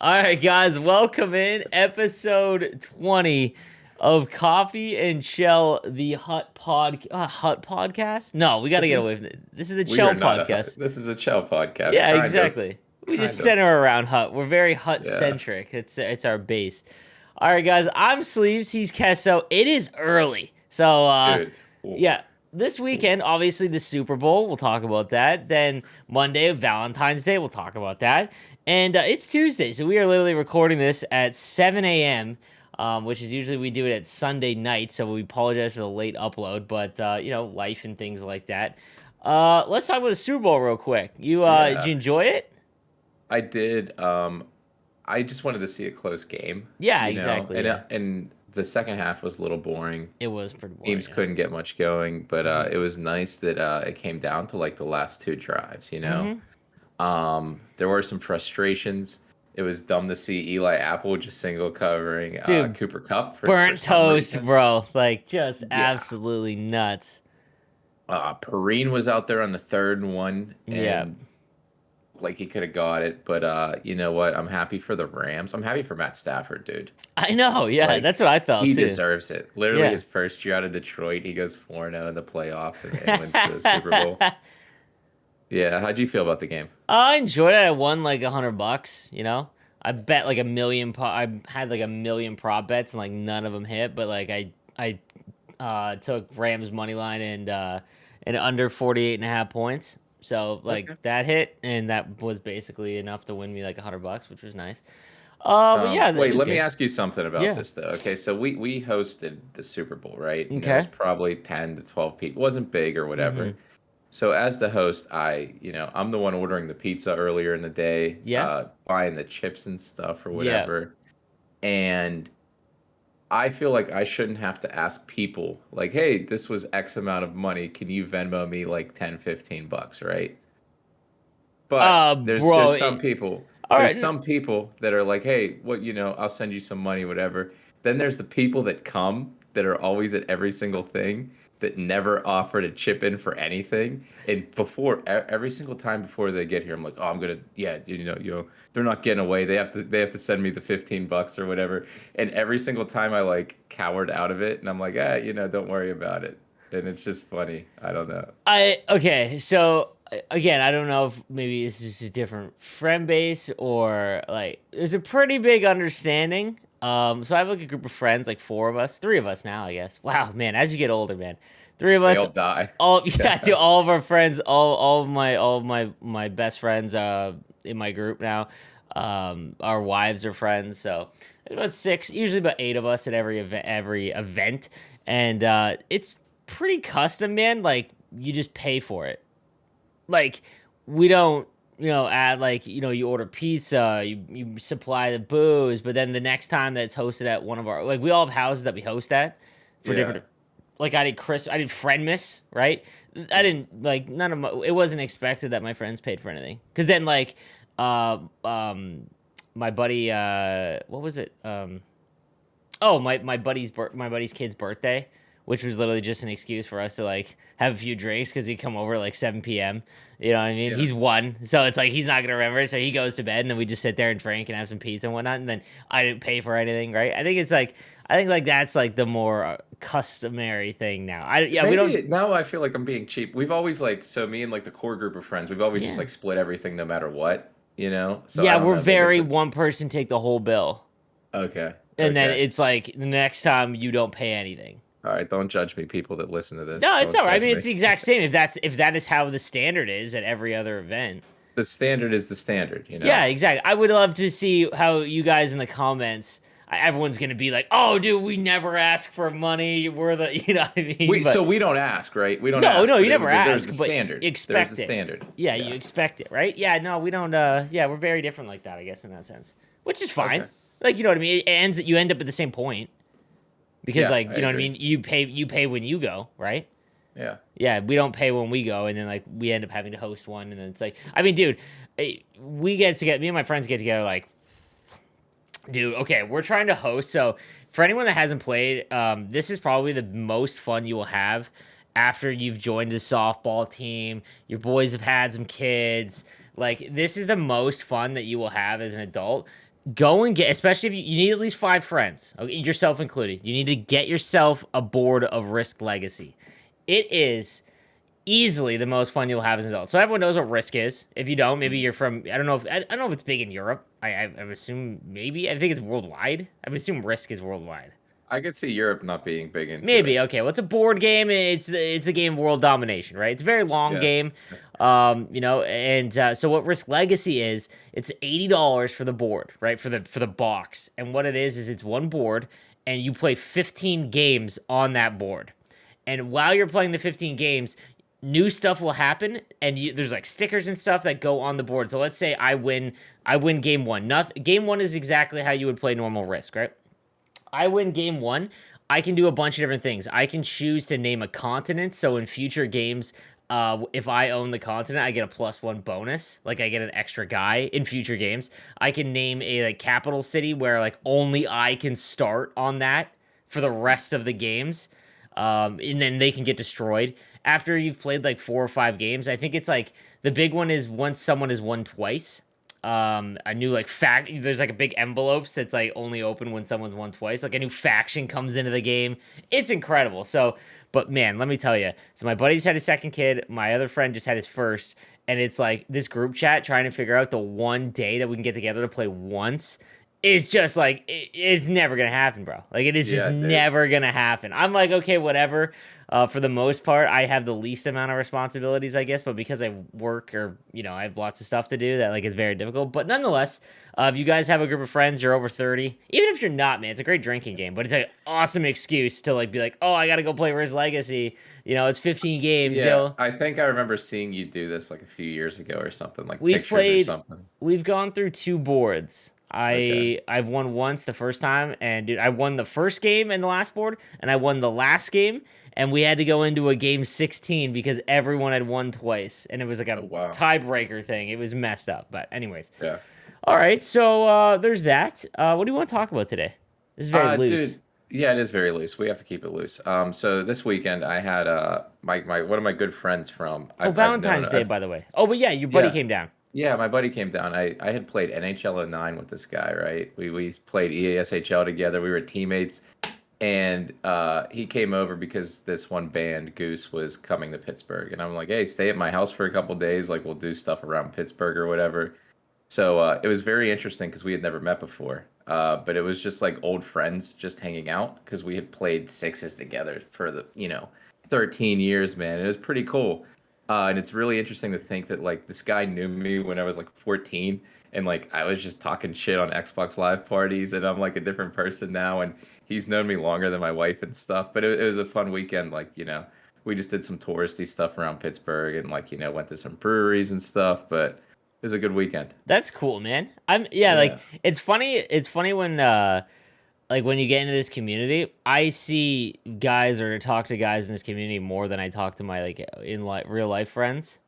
All right, guys, welcome in episode 20 of Coffee and Chel, the Hut podcast. No, we got to This get is away from it. This is the we are Chel not podcast. this is a Chel podcast, Yeah, kind of, exactly. We just kind of. center around Hut. We're very Hut Yeah, centric. It's our base. All right, guys, I'm Sleeves. He's Kesso. It is early, so dude. Ooh, yeah. This ooh. weekend, obviously, the Super Bowl. We'll talk about that. Then Monday, Valentine's Day. We'll talk about that. And it's Tuesday, so we are literally recording this at 7 a.m., which is usually we do it at Sunday night. So we apologize for the late upload, but life and things like that. Let's talk about the Super Bowl real quick. Did Yeah, you enjoy it? I did. I just wanted to see a close game, Yeah, exactly. and Yeah, and the second half was a little boring. it was pretty boring. Teams Yeah. couldn't get much going, but Mm-hmm. it was nice that it came down to like the last two drives. Mm-hmm. There were some frustrations. It was dumb to see Eli Apple just single covering Dude, Cooper Cup for burnt some toast, reason. bro. Like just Yeah. absolutely nuts. Perrine was out there on the third one, Yeah. and like he could have got it. But you know what? I'm happy for the Rams. I'm happy for Matt Stafford, dude. I know. Yeah, Like that's what I felt he too. deserves it. Literally, Yeah. his first year out of Detroit, he goes 4-0 in the playoffs and wins the Super Bowl. Yeah, how'd you feel about the game? I enjoyed it. I won like $100. I bet like a million. I had like a million prop bets and like none of them hit. But like I took Rams money line and under 48.5 points. So Okay. like that hit and that was basically enough to win me like $100, which was nice. But yeah, it Wait, was let me good. ask you something about Yeah. this though. Okay, so we hosted the Super Bowl, right? And there was Okay. probably 10 to 12 people. It wasn't big or Mm-hmm. whatever. So as the host, I'm the one ordering the pizza earlier in the day, Yeah. buying the chips and stuff or Yeah. whatever. And I feel like I shouldn't have to ask people like, "Hey, this was X amount of money. Can you Venmo me like 10, 15 bucks, right?" But there's Bro. All there's right. some people that are like, "Hey, what, I'll send you some money, whatever." Then there's the people that come that are always at every single thing that never offer to chip in for anything. And every single time before they get here, I'm like, "Oh, I'm gonna, yeah, they're not getting away. They have to send me the 15 bucks or whatever." And every single time I like cowered out of it, and I'm like, don't worry about it. And it's just funny. I don't know. I okay, so again, I don't know if maybe this is a different friend base or like there's a pretty big understanding. So I have like a group of friends, like four of us, three of us now, I guess. Wow, man, as you get older, man, three of They us, all die. all yeah, Yeah. to all of our friends, all of my best friends, in my group now, our wives are friends, so there's about six, usually about eight of us at every event, and it's pretty custom, man. Like you just pay for it. Like we don't, add like you order pizza, you supply the booze, but then the next time that's hosted at one of our like we all have houses that we host at for Yeah. different. Like I did Friendmas, right? I didn't like none of my. It wasn't expected that my friends paid for anything because then like, uh, um, my buddy, what was it? Oh, my buddy's kid's birthday, which was literally just an excuse for us to like have a few drinks because he'd come over at like 7 p.m. You know what I mean? Yeah. He's one, so it's like he's not gonna remember. So he goes to bed, and then we just sit there and drink and have some pizza and whatnot. And then I didn't pay for anything, right? I think that's like the more customary thing now. Yeah, we don't. Now I feel like I'm being cheap. We've always like so me and like the core group of friends, we've always just Yeah, like split everything no matter what. So I yeah, don't we're know. Maybe it's very like one person take the whole bill, okay, and then okay. it's like the next time you don't pay anything. All right, don't judge me, people that listen to this. No, it's Don't all right. I judge mean, me. it's the exact same. If that is how the standard is at every other event. The standard is the standard. Yeah, exactly. I would love to see how you guys in the comments. Everyone's gonna be like, "Oh, dude, we never ask for money. We're the," you know what I mean? So But we don't ask, right? We don't no, ask, no, you but never there's the ask, but standard. There's the expect it. standard. Yeah, you Yeah. expect it, right? Yeah, no, we don't. Yeah, we're very different like that, I guess, in that sense, which is fine. Okay. Like, you know what I mean? You end up at the same point because, Yeah, like, I you know what I agree. mean? You pay when you go, right? Yeah. Yeah, we don't pay when we go, and then like we end up having to host one, and then it's like, I mean, dude, we get together. Me and my friends get together, like, dude, okay, we're trying to host. So for anyone that hasn't played, this is probably the most fun you will have after you've joined a softball team. Your boys have had some kids. Like this is the most fun that you will have as an adult. Go and get, especially if you need at least 5 friends, okay, yourself included. You need to get yourself a board of Risk Legacy. It is easily the most fun you'll have as an adult. So everyone knows what Risk is. If you don't, maybe Mm. you're from. I don't know if it's big in Europe. I assume maybe. I think it's worldwide. I would assume Risk is worldwide. I could see Europe not being big into Maybe it. okay. Well, it's a board game. It's the game of world domination, right? It's a very long Yeah. game, and so what Risk Legacy is? It's $80 for the board, right? For the box, and what it is it's one board, and you play 15 games on that board, and while you're playing the 15 games, new stuff will happen, and there's like stickers and stuff that go on the board. So let's say I win game one. Nothing. Game one is exactly how you would play normal Risk, right? I win game one, I can do a bunch of different things. I can choose to name a continent. So in future games, if I own the continent, I get a +1 bonus. Like I get an extra guy in future games. I can name a like capital city where like only I can start on that for the rest of the games. And then they can get destroyed after you've played like 4 or 5 games. I think it's like the big one is once someone has won twice. A new like fact. There's like a big envelopes that's like only open when someone's won twice. Like a new faction comes into the game. It's incredible. So, but man, let me tell you. So my buddy just had his second kid. My other friend just had his first, and it's like this group chat trying to figure out the one day that we can get together to play once. It's just like it's never gonna happen, bro. Like it is just Yeah, dude. never gonna happen. I'm like, okay, whatever. For the most part, I have the least amount of responsibilities, I guess, but because I work or I have lots of stuff to do, that like is very difficult. But nonetheless, if you guys have a group of friends, you're over 30, even if you're not, man, it's a great drinking game. But it's an awesome excuse to like be like, oh, I gotta go play Risk Legacy. It's 15 games, Yeah, yo. I think I remember seeing you do this like a few years ago or something, like We've pictures or played. something. We've gone through 2 boards. Okay. I've won once the first time, and dude, I won the first game in the last board, and I won the last game, and we had to go into a game 16 because everyone had won twice, and it was like a Oh wow. tiebreaker thing. It was messed up, but anyways. Yeah. All right, so there's that. What do you want to talk about today? This is very loose. Dude, yeah, it is very loose. We have to keep it loose. So this weekend I had my one of my good friends from Oh, I've known Valentine's Day, by the way. Oh, but yeah, your buddy yeah. came down. Yeah, my buddy came down. I had played NHL '09 with this guy, right? We played EASHL together. We were teammates, and he came over because this one band Goose was coming to Pittsburgh, and I'm like, hey, stay at my house for a couple days. Like we'll do stuff around Pittsburgh or whatever. So it was very interesting because we had never met before. But it was just like old friends just hanging out because we had played sixes together for 13 years, man. It was pretty cool. And it's really interesting to think that like this guy knew me when I was like 14 and like I was just talking shit on Xbox Live parties and I'm like a different person now and he's known me longer than my wife and stuff. But it was a fun weekend. Like, we just did some touristy stuff around Pittsburgh and like, went to some breweries and stuff. But it was a good weekend. That's cool, man. Yeah, like Yeah. it's funny. It's funny when like when you get into this community, I see guys or talk to guys in this community more than I talk to my like in like real life friends.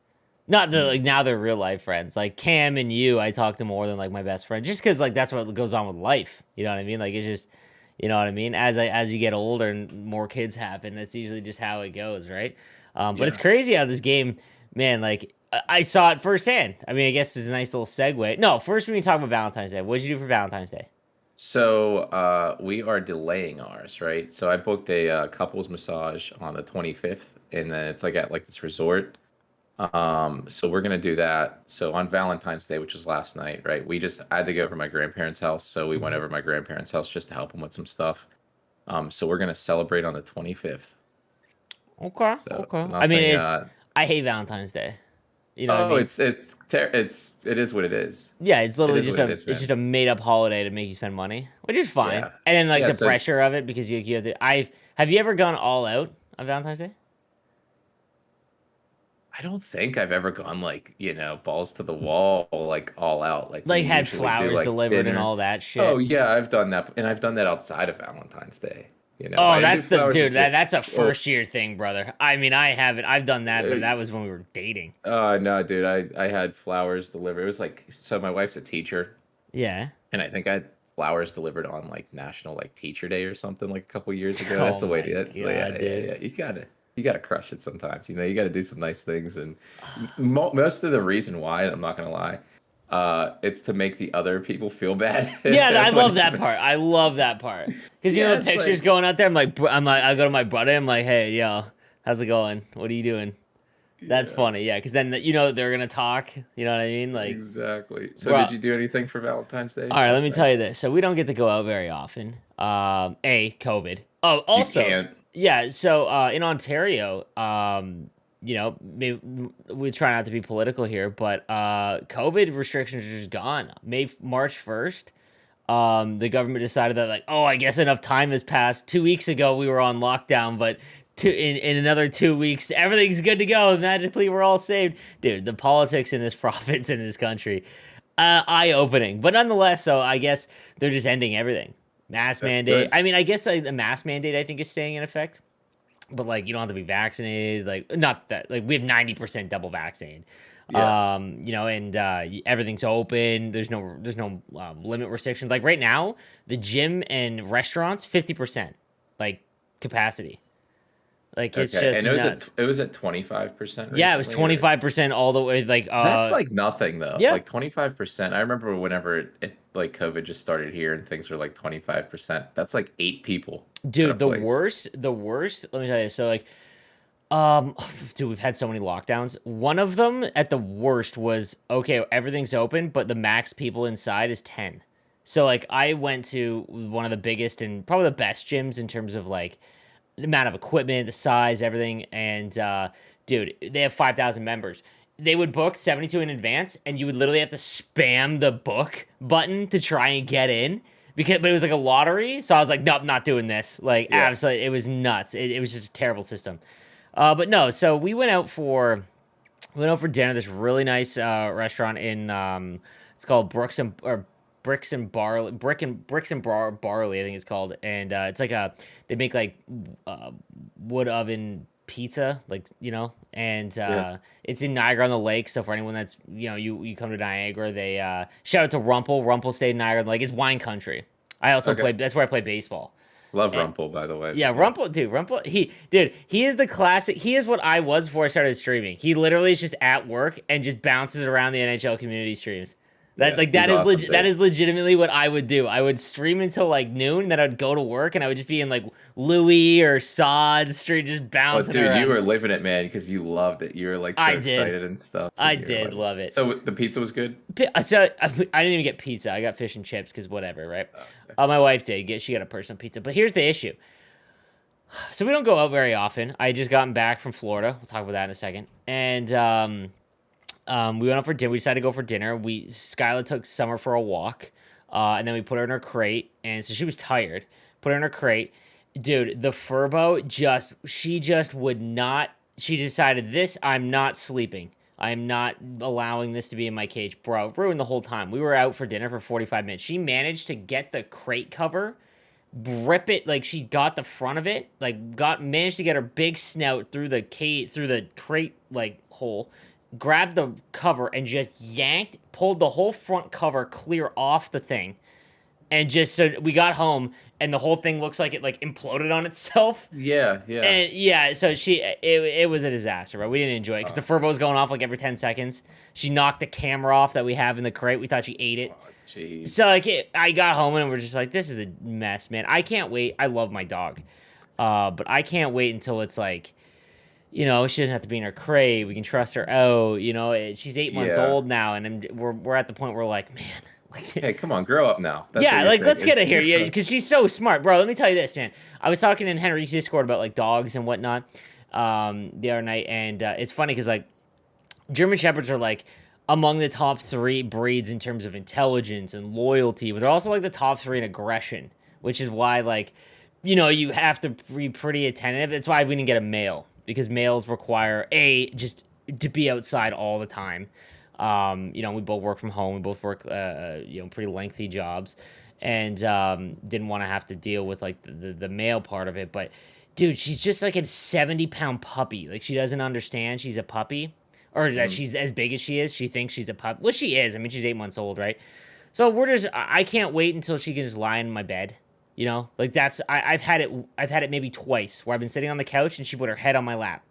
Not that Mm. like now they're real life friends. Like Cam and you, I talk to more than like my best friend, just because like that's what goes on with life. You know what I mean? Like it's just, you know what I mean. As you get older and more kids happen, that's usually just how it goes, right? But it's Yeah. crazy how this game, man. Like I saw it firsthand. I mean, I guess it's a nice little segue. No, first we can talk about Valentine's Day. What did you do for Valentine's Day? So we are delaying ours, right? So I booked a couples massage on the 25th, and then it's like at like this resort. So we're gonna do that. So on Valentine's Day, which was last night, right? I had to go over to my grandparents' house, so we went Mhm. over to my grandparents' house just to help them with some stuff. So we're gonna celebrate on the 25th. Okay, So okay. I mean, nothing. I hate Valentine's Day. You know what I Oh, mean? it is what it is. Yeah, it's It literally is just what it a is, it's man. just a made up holiday to make you spend money, which is fine. Yeah, And then like yeah. the So pressure of it because you have to. I have you ever gone all out on Valentine's Day? I don't think I've ever gone like, balls to the wall, like all out, like we Like had usually do, flowers like delivered and dinner. all that Oh shit. yeah, I've done that, and I've done that outside of Valentine's Day. I Oh, didn't do that's the flowers dude. this year. That's a Well, first year thing, brother. I mean, I haven't. I've done that, but that was when we were dating. no, dude, I had flowers delivered. It was like so. My wife's a teacher, Yeah. and I think I had flowers delivered on like National like Teacher Day or something like a couple years ago. Oh That's the way to my it. Yeah, god, yeah, dude. yeah. You gotta crush it sometimes. You gotta do some nice things, and most of the reason why I'm not gonna lie. It's to make the other people feel bad Yeah, I when love you that part. miss. I love that part because Yeah, the it's pictures like going out there. I go to my brother. I'm like, hey, yo, how's it going? What are you doing? That's yeah, funny. Yeah, because then they're gonna talk. You know what I mean? Like, exactly. So bro. did you do anything for Valentine's Day All right, let last me tell night? you this. So we don't get to go out very often. COVID. Oh, You also, can't. yeah. So in Ontario, maybe we try not to be political here, but COVID restrictions are just gone. March 1st. The government decided that like, oh, I guess enough time has passed. 2 weeks ago we were on lockdown, but in another 2 weeks everything's good to go. Magically we're all saved, dude. The politics in this province in this country, eye opening. But nonetheless, so I guess they're just ending everything. Mask That's mandate. good. I mean, I guess like, the mask mandate I think is staying in effect, but like you don't have to be vaccinated. Like not that like we have 90% double vaccinated. Yeah. And everything's open. There's no limit restrictions. Like right now, the gym and restaurants 50% like capacity. Like it's Okay. just And nuts. it was at 25% Yeah, it was recently, or 25% all the way. Like that's like nothing though. yeah, Like 25%. I remember whenever it like COVID just started here and things were like 25%. That's like 8 people at a dude. The place. worst, the worst. Let me tell you. So like dude, we've had so many lockdowns. One of them at the worst was okay, everything's open, but the max people inside is 10. So like I went to one of the biggest and probably the best gyms in terms of like the amount of equipment, the size, everything, and dude, they have 5,000 members. They would book 72 in advance, and you would literally have to spam the book button to try and get in. But it was like a lottery, so I was like, nope, not doing this. Like, Yeah. absolutely, it was nuts. It was just a terrible system. But no, so we went out for dinner. This really nice restaurant in it's called Bricks and Barley, Barley, I think it's called, and it's like they make like uh, wood oven pizza, like and Yeah. it's in Niagara on the Lake. So for anyone that's you come to Niagara, they shout out to Rumpel. Rumpel stayed in Niagara on the Lake. It's wine country. I also Okay. played. That's where I played baseball. Love And Rumple, by the way. yeah, But yeah. Rumpel, he is the classic. He is what I was before I started streaming. He literally is just at work and just bounces around the NHL community streams. That Yeah. like He's awesome that too. is legitimately what I would do. I would stream until like noon, then I'd go to work and I would just be in like Louis or Sod Street, just Oh, bouncing dude, you around. were living it, man, because you loved it. You were like I so did, excited and stuff, I and you're did like, love it. so the pizza was good. So I didn't even get pizza. I got fish and chips because whatever, right? Oh, okay. My wife did get. She got a personal pizza. But here's the issue. So we don't go out very often. I just gotten back from Florida. We'll talk about that in a second. And we went out for dinner. We decided to go for dinner. Skyla took Summer for a walk, and then we put her in her crate. And so she was tired. Put her in her crate. Dude, the Furbo she just would not. She decided this. I'm not sleeping. I'm not allowing this to be in my cage, bro. Ruined the whole time. We were out for dinner for 45 minutes. She managed to get the crate cover, rip it, like she got the front of it, like got managed to get her big snout through the crate like hole, grabbed the cover and just pulled the whole front cover clear off the thing, and just so we got home and the whole thing looks like it like imploded on itself. Yeah, yeah. And yeah, so it was a disaster, right? We didn't enjoy it because the Oh, Furbo was going off like every 10 seconds. She knocked the camera off that we have in the crate. We thought she ate it. oh, So jeez. like I got home and we're just like, this is a mess, man. I can't wait. I love my dog, but I can't wait until it's like, she doesn't have to be in her crate. We can trust her out. She's 8 months Yeah. old now, and we're at the point where we're like, man, like, Hey, come on, grow up now. That's what yeah, you're like let's thinking. get her here, yeah, because she's so smart, bro. Let me tell you this, man. I was talking in Henry's Discord about like dogs and whatnot, the other night, and it's funny because like German Shepherds are like among the top three breeds in terms of intelligence and loyalty, but they're also like the top three in aggression, which is why like you have to be pretty attentive. That's why we didn't get a male because males require just to be outside all the time. We both work from home. We both work pretty lengthy jobs, and didn't want to have to deal with like the male part of it. But dude, she's just like a 70-pound puppy. Like she doesn't understand she's a puppy or that Mhm. she's as big as she is. She thinks she's a pup. Well, she is. I mean, she's 8 months old, right? So I can't wait until she can just lie in my bed. Like I've had it maybe twice where I've been sitting on the couch and she put her head on my lap,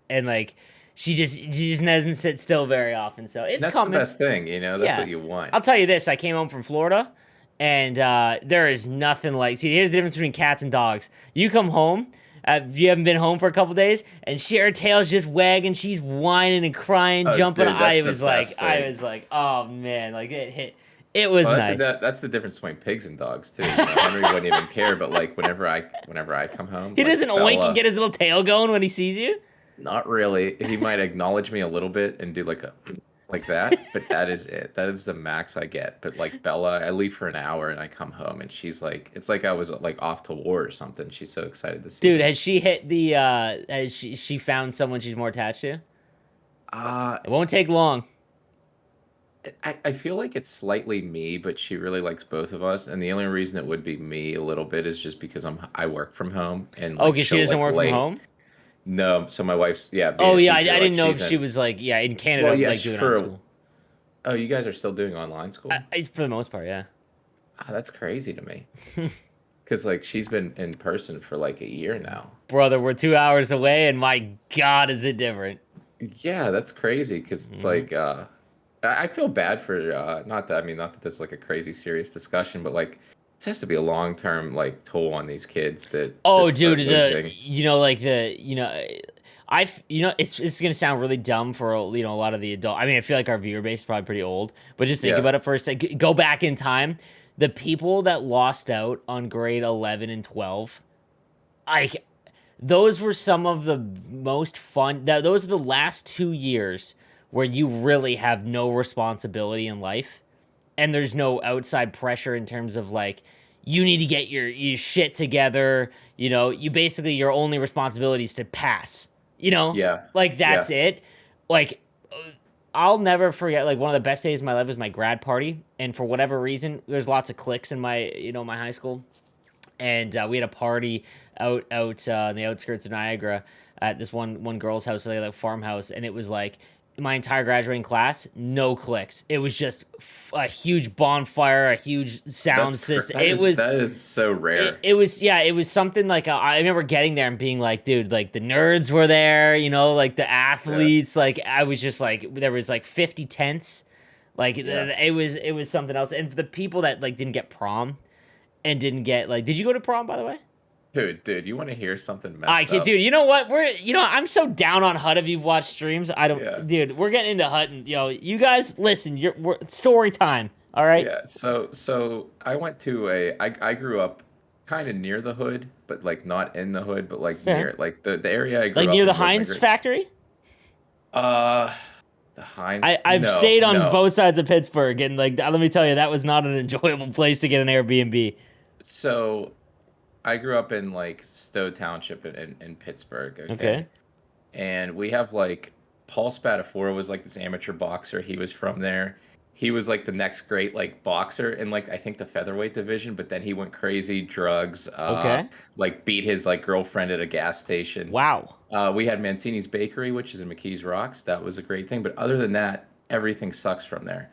and like She just doesn't sit still very often. So And it's that's the coming. best thing, you know. That's Yeah, what you want. I'll tell you this: I came home from Florida, and there is nothing like. See, here's the difference between cats and dogs. You come home. If you haven't been home for a couple days, and her tail's just wagging, she's whining and crying, Oh, jumping. dude, that's the best I thing. was like, oh man, like it hit. It was Well, nice. that's the difference between pigs and dogs too. You know, Henry wouldn't even care, but like whenever I come home, He like doesn't oink and Bella, get his little tail going when he sees you. not really. He might acknowledge me a little bit and do like a like that, but that is it. That is the max I get. But like Bella, I leave for an hour and I come home and she's like, it's like I was like off to war or something. She's so excited to see Dude, me. has she hit the? Has she found someone she's more attached to? Uh, It won't take long. I feel like it's slightly me, but she really likes both of us. And the only reason it would be me a little bit is just because I work from home and Oh, like because she she'll doesn't like work from late. home. No, so my wife's being Oh a yeah, teacher, I like didn't know if she's she in. was like in Well, Canada like yes, doing it on school. oh, you guys are still doing online school? For the most part, yeah. Ah, that's crazy to me. Because like she's been in person for like a year now. Brother, we're 2 hours away, and my God, is it different? Yeah, that's crazy. Because it's Hmm. like I feel bad for not that I mean not that this is like a crazy serious discussion, but like this has to be a long term like toll on these kids that Oh, just dude, start losing. it's gonna sound really dumb for a lot of the adult. I mean, I feel like our viewer base is probably pretty old, but just think Yeah, about it for a second. Go back in time. The people that lost out on grade 11 and 12, like those were some of the most fun. Those are the last 2 years where you really have no responsibility in life, and there's no outside pressure in terms of like you need to get your shit together. You basically your only responsibility is to pass. yeah, Like that's yeah. it. Like I'll never forget. Like one of the best days of my life was my grad party, and for whatever reason, there's lots of cliques in my high school, and we had a party out in the outskirts of Niagara at this one girl's house, like a farmhouse, and it was like my entire graduating class, no clicks. It was just a huge bonfire, a huge sound system. It was That is so it, rare. it was yeah, it was something like I remember getting there and being like, dude, like the nerds were there, like the Yeah, athletes, like I was just like there was like 50 tents. Like yeah. it was something else. And for the people that like didn't get prom and didn't get like did you go to prom by the way? Dude, you want to hear something I messed can, up? dude. You know what? I'm so down on HUD. If you've watched streams, I Yeah. don't, dude. We're getting into HUD, and you guys, listen. We're story time. All right, Yeah, so I went to I grew up kind of near the hood, but like not in the hood, but like fair. near like the area I Like grew near up the in wasn't a Heinz great. factory. Uh, the Heinz? I've No, stayed on no. both sides of Pittsburgh, and like let me tell you, that was not an enjoyable place to get an Airbnb. So I grew up in like Stowe Township in Pittsburgh, okay? Okay, And we have like Paul Spadafora was like this amateur boxer. He was from there. He was like the next great like boxer in like I think the featherweight division, but then he went crazy, drugs, okay. like beat his like girlfriend at a gas station. Wow. We had Mancini's Bakery, which is in McKees Rocks. That was a great thing. But other than that, everything sucks from there.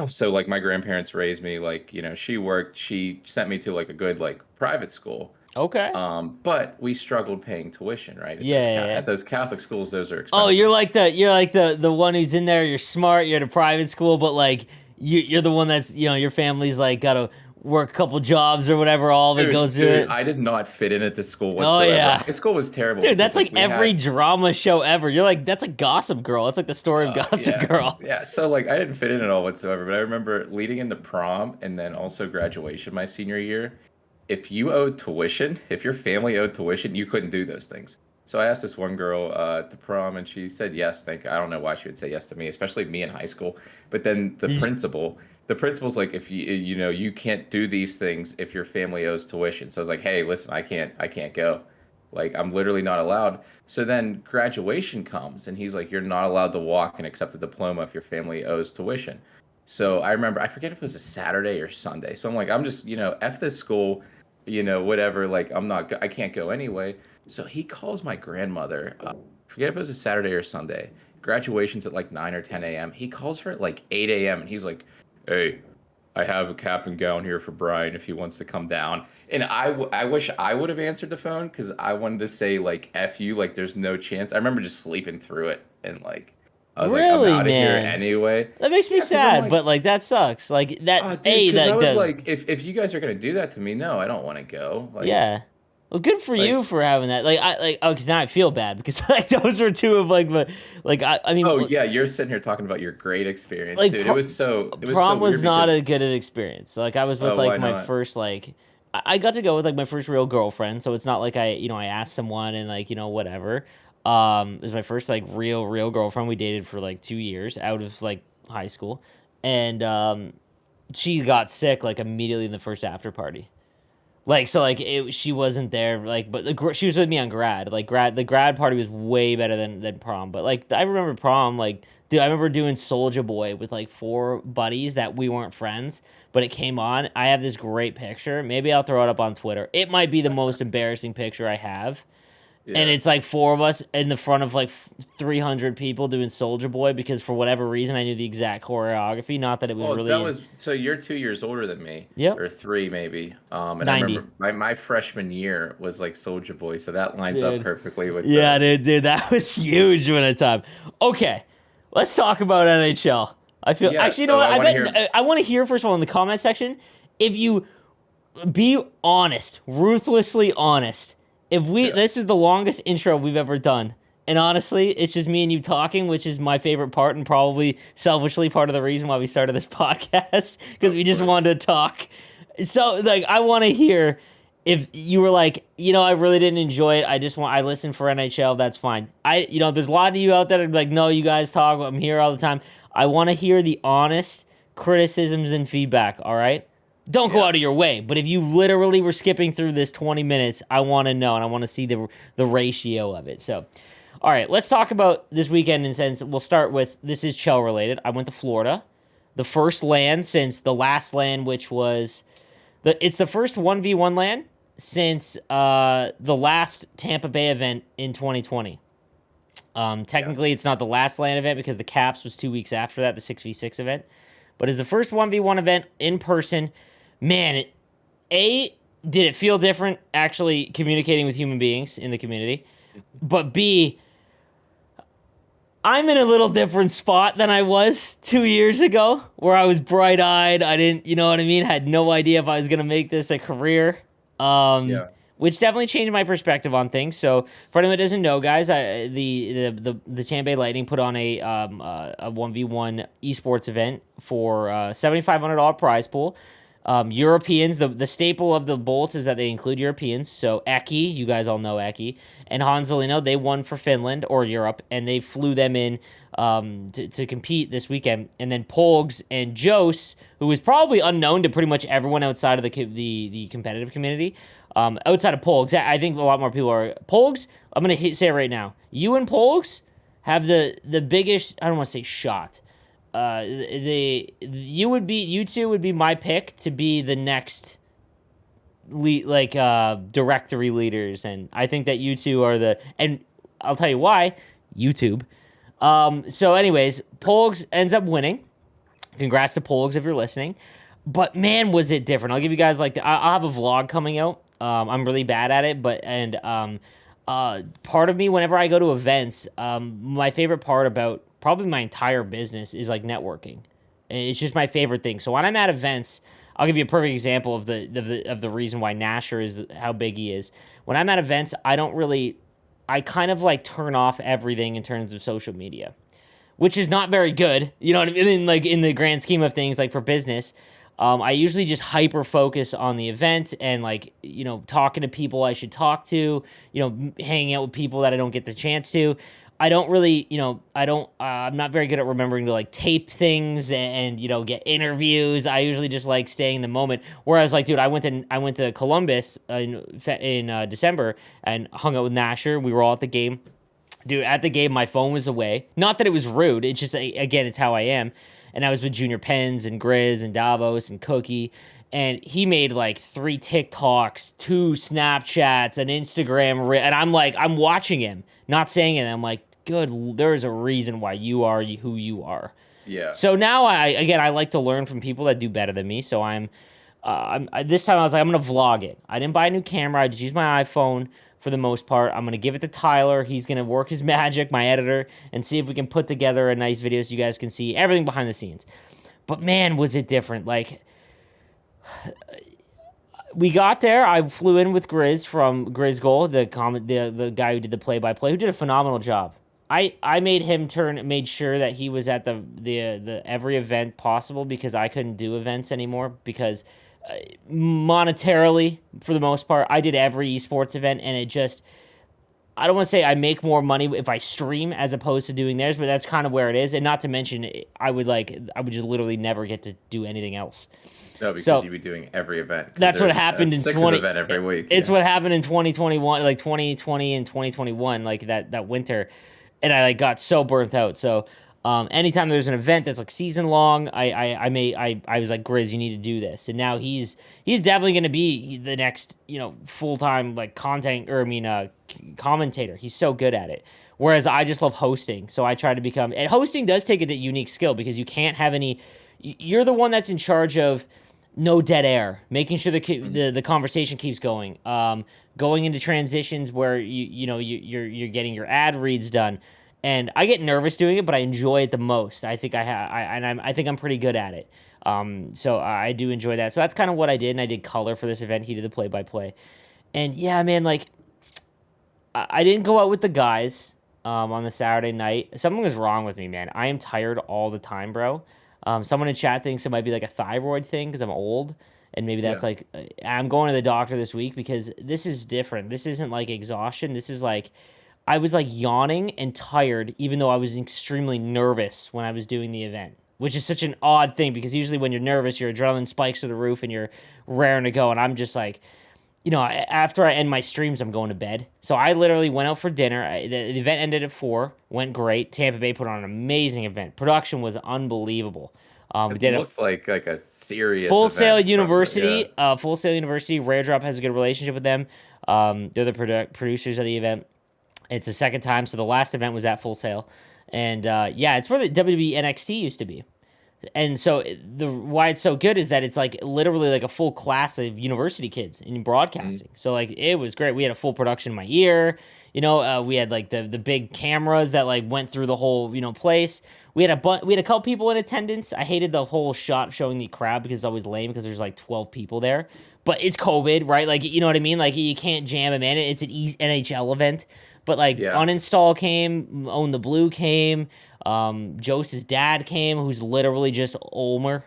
So like my grandparents raised me like, she worked, she sent me to like a good like private school. Okay. But we struggled paying tuition, right? At Yeah, those yeah, yeah. at those Catholic schools, those are Oh, expensive. you're like the one who's in there. You're smart. You're at a private school, but like you're the one that's your family's like got to work a couple jobs or whatever. All of it goes to Dude, it. I did not fit in at this school Oh whatsoever. yeah, High school was terrible dude, because that's like like we every had drama show ever. You're like that's like Gossip Girl. That's like the story of Gossip yeah, Girl. yeah. So like I didn't fit in at all whatsoever. But I remember leading into prom and then also graduation my senior year. If you owed tuition, if your family owed tuition, you couldn't do those things. So I asked this one girl at the prom, and she said yes. I don't know why she would say yes to me, especially me in high school. But then the principal's like, if you can't do these things if your family owes tuition. So I was like, hey, listen, I can't go. Like I'm literally not allowed. So then graduation comes, and he's like, you're not allowed to walk and accept a diploma if your family owes tuition. So I remember, I forget if it was a Saturday or Sunday. So I'm like, I'm just, F this school, whatever. Like, I can't go anyway. So he calls my grandmother. Forget if it was a Saturday or Sunday. Graduation's at like 9 or 10 a.m. He calls her at like 8 a.m. and he's like, hey, I have a cap and gown here for Brian if he wants to come down. And I wish I would have answered the phone because I wanted to say like F you, like there's no chance. I remember just sleeping through it and like I was like, I'm Really, out of here man? anyway. That makes me Yeah, because I'm sad, like, but like that sucks. Like that, oh, dude, a because I that was the like, if you guys are gonna do that to me, no, I don't want to go. yeah. Well, good for you Like, for having that. Like I like oh, because now I feel bad because like those were two of like the like I mean oh yeah, you're sitting here talking about your great experience, like dude. It was so prom was weird not a because good experience. Like I was with why like my not? first like I got to go with like my first real girlfriend, so it's not like I asked someone and like whatever. It was my first like real girlfriend. We dated for like 2 years out of like high school, and she got sick like immediately in the first after party. Like so, like she wasn't there. Like, but she was with me on grad. Like the grad party was way better than prom. But like I remember prom. Like, dude, I remember doing Soldier Boy with like four buddies that we weren't friends, but it came on. I have this great picture. Maybe I'll throw it up on Twitter. It might be the most embarrassing picture I have, and Yeah. it's like four of us in the front of like 300 people doing Soldier Boy because for whatever reason I knew the exact choreography. Not that it was Well, that really. was so you're 2 years older than me, Yep. or three maybe. And I 90. remember my freshman year was like Soldier Boy, so that lines up Dude. perfectly with Yeah, the. dude, that was huge when at time. Okay, let's talk about NHL. I feel Yeah, actually, you know so what? I I want to bet hear. I want to hear first of all in the comment section if you be honest, ruthlessly honest. If we Yeah, this is the longest intro we've ever done, and honestly, it's just me and you talking, which is my favorite part, and probably selfishly part of the reason why we started this podcast because we of just course. wanted to talk. So, like, I want to hear if you were like, I really didn't enjoy it. I listened for NHL. That's fine. There's a lot of you out there that are like, no, you guys talk. I'm here all the time. I want to hear the honest criticisms and feedback. All right. Don't go Yeah. out of your way, but if you literally were skipping through this 20 minutes, I want to know and I want to see the ratio of it. So, all right, let's talk about this weekend. And since we'll start with this is Chel related. I went to Florida, the first land since the last land, which was it's the first 1v1 land since the last Tampa Bay event in 2020. Technically, Yes. it's not the last land event because the Caps was 2 weeks after that, the 6v6 event. But it's the first 1v1 event in person. Man, did it feel different actually communicating with human beings in the community? But B, I'm in a little different spot than I was 2 years ago, where I was bright eyed. I didn't, you know what I mean? Had no idea if I was gonna make this a career. Um, Yeah. which definitely changed my perspective on things. So for anyone that doesn't know, guys, the Tampa Bay Lightning put on a 1v1 esports event for $7,500 prize pool. Europeans, the staple of the bolts is that they include Europeans. So Eki, you guys all know Eki, and Hansalino, they won for Finland or Europe, and they flew them in to compete this weekend. And then Polgs and Jose, who is probably unknown to pretty much everyone outside of the competitive community, outside of Polgs, I think a lot more people are Polgs. I'm gonna say it right now. You and Polgs have the biggest. I don't want to say shot. You two would be my pick to be the next directory leaders, and I think that you two are and I'll tell you why. YouTube. So anyways, Polgs ends up winning. Congrats to Polgs if you're listening. But man, was it different. I'll give you guys I'll have a vlog coming out. I'm really bad at it, part of me whenever I go to events, my favorite part about probably my entire business is like networking. It's just my favorite thing. So when I'm at events, I'll give you a perfect example of the reason why Nasher is how big he is. When I'm at events, I kind of like turn off everything in terms of social media, which is not very good. You know what I mean? Like in the grand scheme of things, like for business, I usually just hyper focus on the event and talking to people I should talk to, hanging out with people that I don't get the chance to. I don't really, I'm not very good at remembering to like tape things and get interviews. I usually just like staying in the moment. Whereas like, dude, I went to Columbus in December and hung out with Nasher. We were all at the game. Dude, at the game, my phone was away. Not that it was rude. It's just, again, it's how I am. And I was with Junior Pens and Grizz and Davos and Cookie. And he made like 3 TikToks, 2 Snapchats, an Instagram. And I'm watching him, not saying it. I'm like, good, there is a reason why you are who you are. Yeah. So now I like to learn from people that do better than me. So this time I was like, I'm gonna vlog it. I didn't buy a new camera. I just used my iPhone for the most part. I'm gonna give it to Tyler. He's gonna work his magic, my editor, and see if we can put together a nice video so you guys can see everything behind the scenes. But man, was it different. Like, we got there. I flew in with Grizz from Grizz Gold, the guy who did the play by play, who did a phenomenal job. I made sure that he was at the every event possible because I couldn't do events anymore because monetarily, for the most part, I did every esports event, and it just, I don't want to say I make more money if I stream as opposed to doing theirs, but that's kind of where it is. And not to mention, I would just literally never get to do anything else. No, because So you'd be doing every event. 'Cause that's what there's happened a in sixes 20. event every week. It's Yeah. what happened in 2021, like 2020 and 2021, like that winter, and I like got so burnt out. So anytime there's an event that's like season long, I was like, Grizz, you need to do this. And now he's definitely going to be the next, full time like content, or commentator. He's so good at it. Whereas I just love hosting, so I try to become. And hosting does take a unique skill because you can't have any. You're the one that's in charge of no dead air, making sure the conversation keeps going. Going into transitions where you're getting your ad reads done, and I get nervous doing it, but I enjoy it the most. I think I think I'm pretty good at it. So I do enjoy that. So that's kind of what I did, and I did color for this event. He did the play by play, and yeah, man, like I didn't go out with the guys on the Saturday night. Something was wrong with me, man. I am tired all the time, bro. Someone in chat thinks it might be like a thyroid thing because I'm old, and maybe that's Yeah. like I'm going to the doctor this week because this is different. This isn't like exhaustion. This is like I was like yawning and tired, even though I was extremely nervous when I was doing the event, which is such an odd thing because usually when you're nervous, your adrenaline spikes to the roof and you're raring to go. And I'm just like, after I end my streams, I'm going to bed. So I literally went out for dinner. The event ended at 4, went great. Tampa Bay put on an amazing event. Production was unproductive. We It did a looked like a serious Full Sail event from University. Full Sail University. Rare Drop has a good relationship with them. They're the producers of the event. It's the second time. So the last event was at Full Sail. And yeah, it's where the WWE NXT used to be. And so why it's so good is that it's like literally like a full class of university kids in broadcasting. So like it was great. We had a full production in my ear. We had like the big cameras that like went through the whole place. We had a couple people in attendance. I hated the whole shot showing the crowd because it's always lame because there's like 12 people there. But it's COVID, right? Like you know what I mean? Like you can't jam them in. It's an NHL event. But like Yeah. Uninstall came, Own the Blue came. Jose's dad came, who's literally just Omer.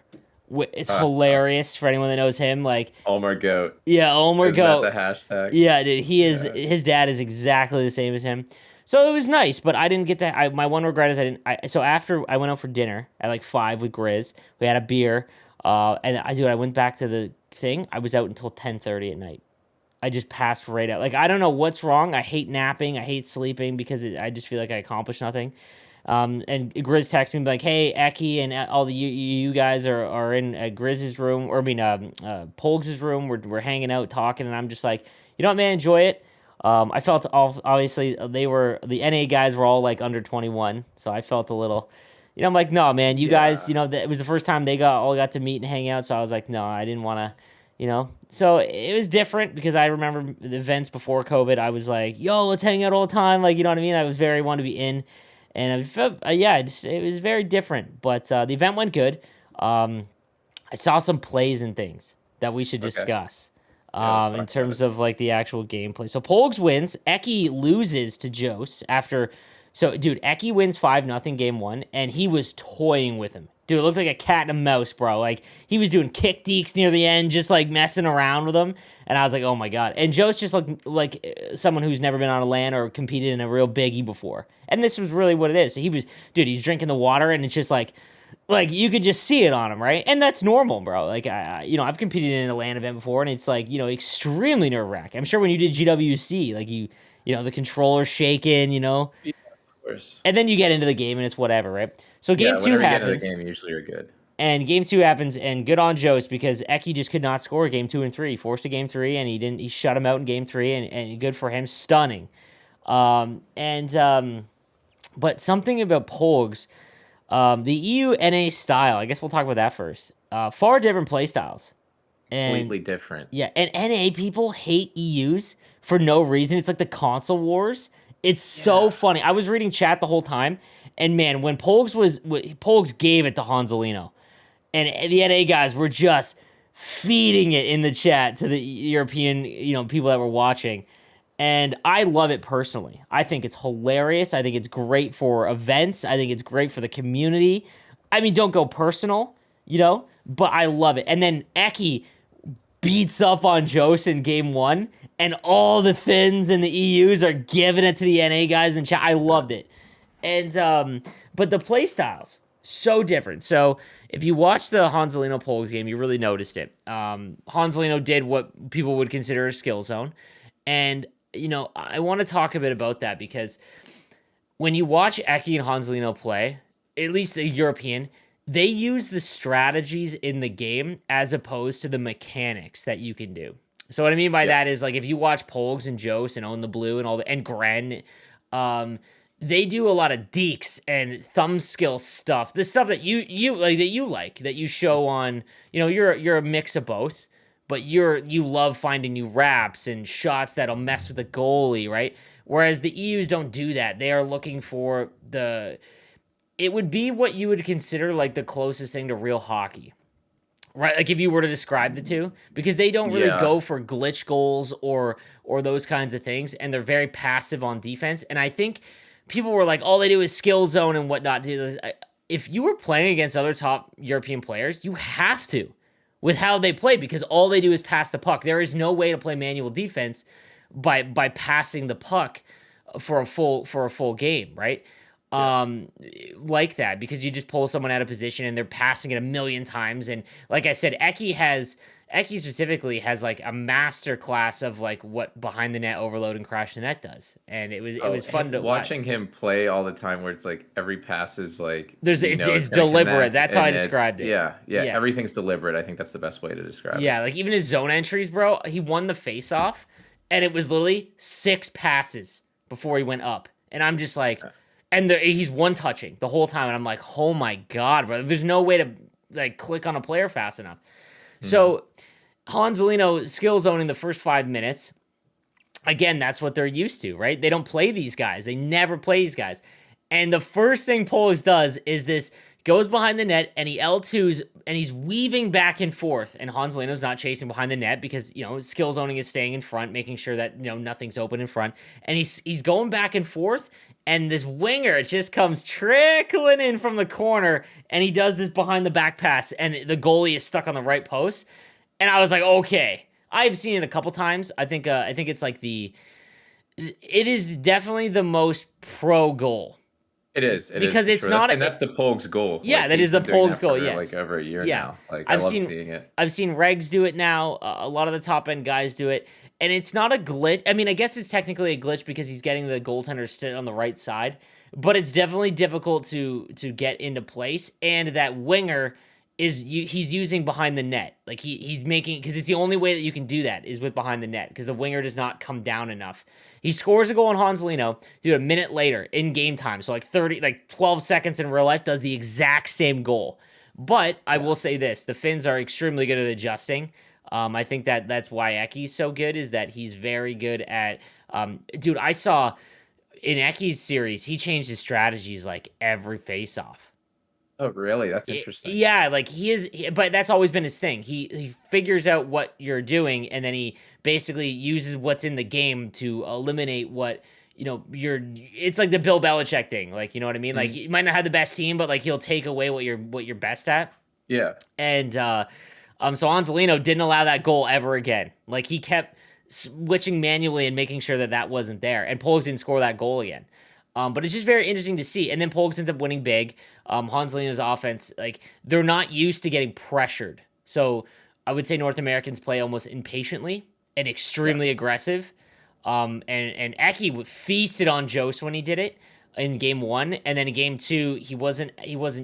It's hilarious for anyone that knows him. Like, Omer Goat. yeah, Omer Isn't Goat. that the hashtag? Yeah, dude, he is. Yeah. His dad is exactly the same as him. So it was nice, but I didn't get to. My one regret is I didn't. So after I went out for dinner at like 5 with Grizz, we had a beer. And I went back to the thing. I was out until 10:30 at night. I just passed right out. Like I don't know what's wrong. I hate napping. I hate sleeping because I just feel like I accomplished nothing. And Grizz texted me like, "Hey, Eki and all the you guys are in Grizz's room, or Polgs' room. We're hanging out talking." And I'm just like, you know what, man, enjoy it. I felt obviously the NA guys were all like under 21, so I felt a little. I'm like, no, man, you guys, it was the first time they all got to meet and hang out, so I was like, no, I didn't want to. So it was different because I remember the events before COVID. I was like, yo, let's hang out all the time. Like, you know what I mean? I was very wanted to be in. And I felt, it was very different. But the event went good. I saw some plays and things that we should discuss in terms of like the actual gameplay. So Polgs wins. Eki loses to Jose after. So, dude, Eki wins 5-0 game 1, and he was toying with him. Dude, it looked like a cat and a mouse, bro. Like, he was doing kick deeks near the end, just, like, messing around with him. And I was like, oh, my God. And Joe's just looked like someone who's never been on a LAN or competed in a real biggie before. And this was really what it is. So he's drinking the water, and it's just like, you could just see it on him, right? And that's normal, bro. Like, I've competed in a LAN event before, and it's, like, extremely nerve-wracking. I'm sure when you did GWC, like, the controller's shaking, Yeah, of course. And then you get into the game and it's whatever, right? So game 2 whenever happens. You get into the game, usually you're good. And game 2 happens, and good on Joe's because Eki just could not score game 2 and 3. Forced a game 3, and he shut him out in game 3, and good for him, stunning. But something about Polgs, The EU NA style. I guess we'll talk about that first. Far different play styles, and Completely different. yeah, and NA people hate EUs for no reason. It's like the console wars. It's so Yeah. funny. I was reading chat the whole time, and man, when Pogs gave it to Hanselino, and the NA guys were just feeding it in the chat to the European, people that were watching. And I love it personally. I think it's hilarious. I think it's great for events. I think it's great for the community. I mean, don't go personal, but I love it. And then Eki beats up on Jose in game one, and all the Finns and the EUs are giving it to the NA guys in chat. I loved it. And but the play styles so different. So if you watch the Hanselino Polgs game, you really noticed it. Hanselino did what people would consider a skill zone, and I want to talk a bit about that because when you watch Eki and Hanselino play, at least the European, they use the strategies in the game as opposed to the mechanics that you can do. So what I mean by Yeah. that is like if you watch Polgs and Jose and Own the Blue and and Gren, they do a lot of deeks and thumb skill stuff. The stuff that that you show on, you're a mix of both, but you love finding new wraps and shots that'll mess with the goalie, right? Whereas the EUs don't do that. They are looking for it would be what you would consider like the closest thing to real hockey. Right, like if you were to describe the two, because they don't really Yeah. go for glitch goals or those kinds of things, and they're very passive on defense. And I think people were like, all they do is skill zone and whatnot. If you were playing against other top European players, you have to with how they play because all they do is pass the puck. There is no way to play manual defense by passing the puck for a full game, right? Yeah. Like that because you just pull someone out of position and they're passing it a million times. And like I said, Eki specifically has like a master class of like what behind the net overload and crash the net does, and it Oh, was fun to watch. watching him play all the time, where it's like every pass is like It's it's gonna deliberate. connect, That's how I and it's described it. yeah, Yeah, everything's deliberate. I think that's the best way to describe it. yeah. Like even his zone entries, bro. He won the face off, and it was literally 6 passes before he went up, and I'm just like. And he's one touching the whole time, and I'm like, oh my god, bro! There's no way to like click on a player fast enough. So Hanselino skill zoning the first 5 minutes. Again, that's what they're used to, right? They don't play these guys. They never play these guys. And the first thing Polis does is this goes behind the net and he L2s and he's weaving back and forth. And Hanselino's not chasing behind the net because, skill zoning is staying in front, making sure that, nothing's open in front. And he's going back and forth. And this winger just comes trickling in from the corner, and he does this behind the back pass, and the goalie is stuck on the right post. And I was like, okay, I've seen it a couple times. I think it's like it is definitely the most pro goal. It is. It Because is it's for sure. not And that's the Pogues goal. yeah, Like that is he's the been doing Pogues that goal. for Yes, like over a year yeah. now. Like I love seeing it. I've seen Regs do it now. A lot of the top end guys do it, and it's not a glitch. I mean, I guess it's technically a glitch because he's getting the goaltender sit on the right side, but it's definitely difficult to get into place. And that winger he's using behind the net. Like he's making because it's the only way that you can do that is with behind the net because the winger does not come down enough. He scores a goal on Hanselino, dude, a minute later in game time. So like 12 seconds in real life does the exact same goal. But I will say this, the Finns are extremely good at adjusting. I think that's why Eki's so good is that he's very good at dude, I saw in Eki's series, he changed his strategies like every face-off. Oh, really? That's interesting. Yeah, like but that's always been his thing. He figures out what you're doing, and then he basically uses what's in the game to eliminate what It's like the Bill Belichick thing, like you know what I mean. Like you might not have the best team, but like he'll take away what you're best at. Yeah. And so Angelino didn't allow that goal ever again. Like he kept switching manually and making sure that wasn't there. And Polks didn't score that goal again. But it's just very interesting to see. And then Polks ends up winning big. Hanselino's offense, like they're not used to getting pressured. So I would say North Americans play almost impatiently and extremely aggressive. And Eki feasted on Jose when he did it in game 1, and then in game 2 he wasn't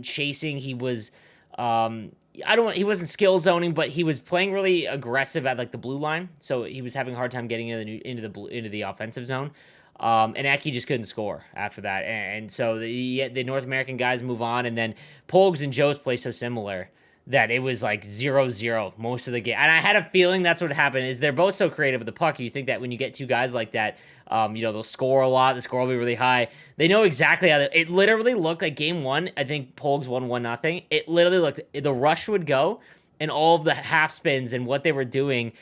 chasing. He was he wasn't skill zoning, but he was playing really aggressive at like the blue line. So he was having a hard time getting into the offensive zone. And Eki just couldn't score after that. And so the North American guys move on, and then Pogs and Joe's play so similar that it was like 0-0 most of the game. And I had a feeling that's what happened is they're both so creative with the puck. You think that when you get two guys like that, they'll score a lot. The score will be really high. They know exactly how it literally looked like game one. I think Pogs won 1-0. It literally looked, the rush would go and all of the half spins and what they were doing,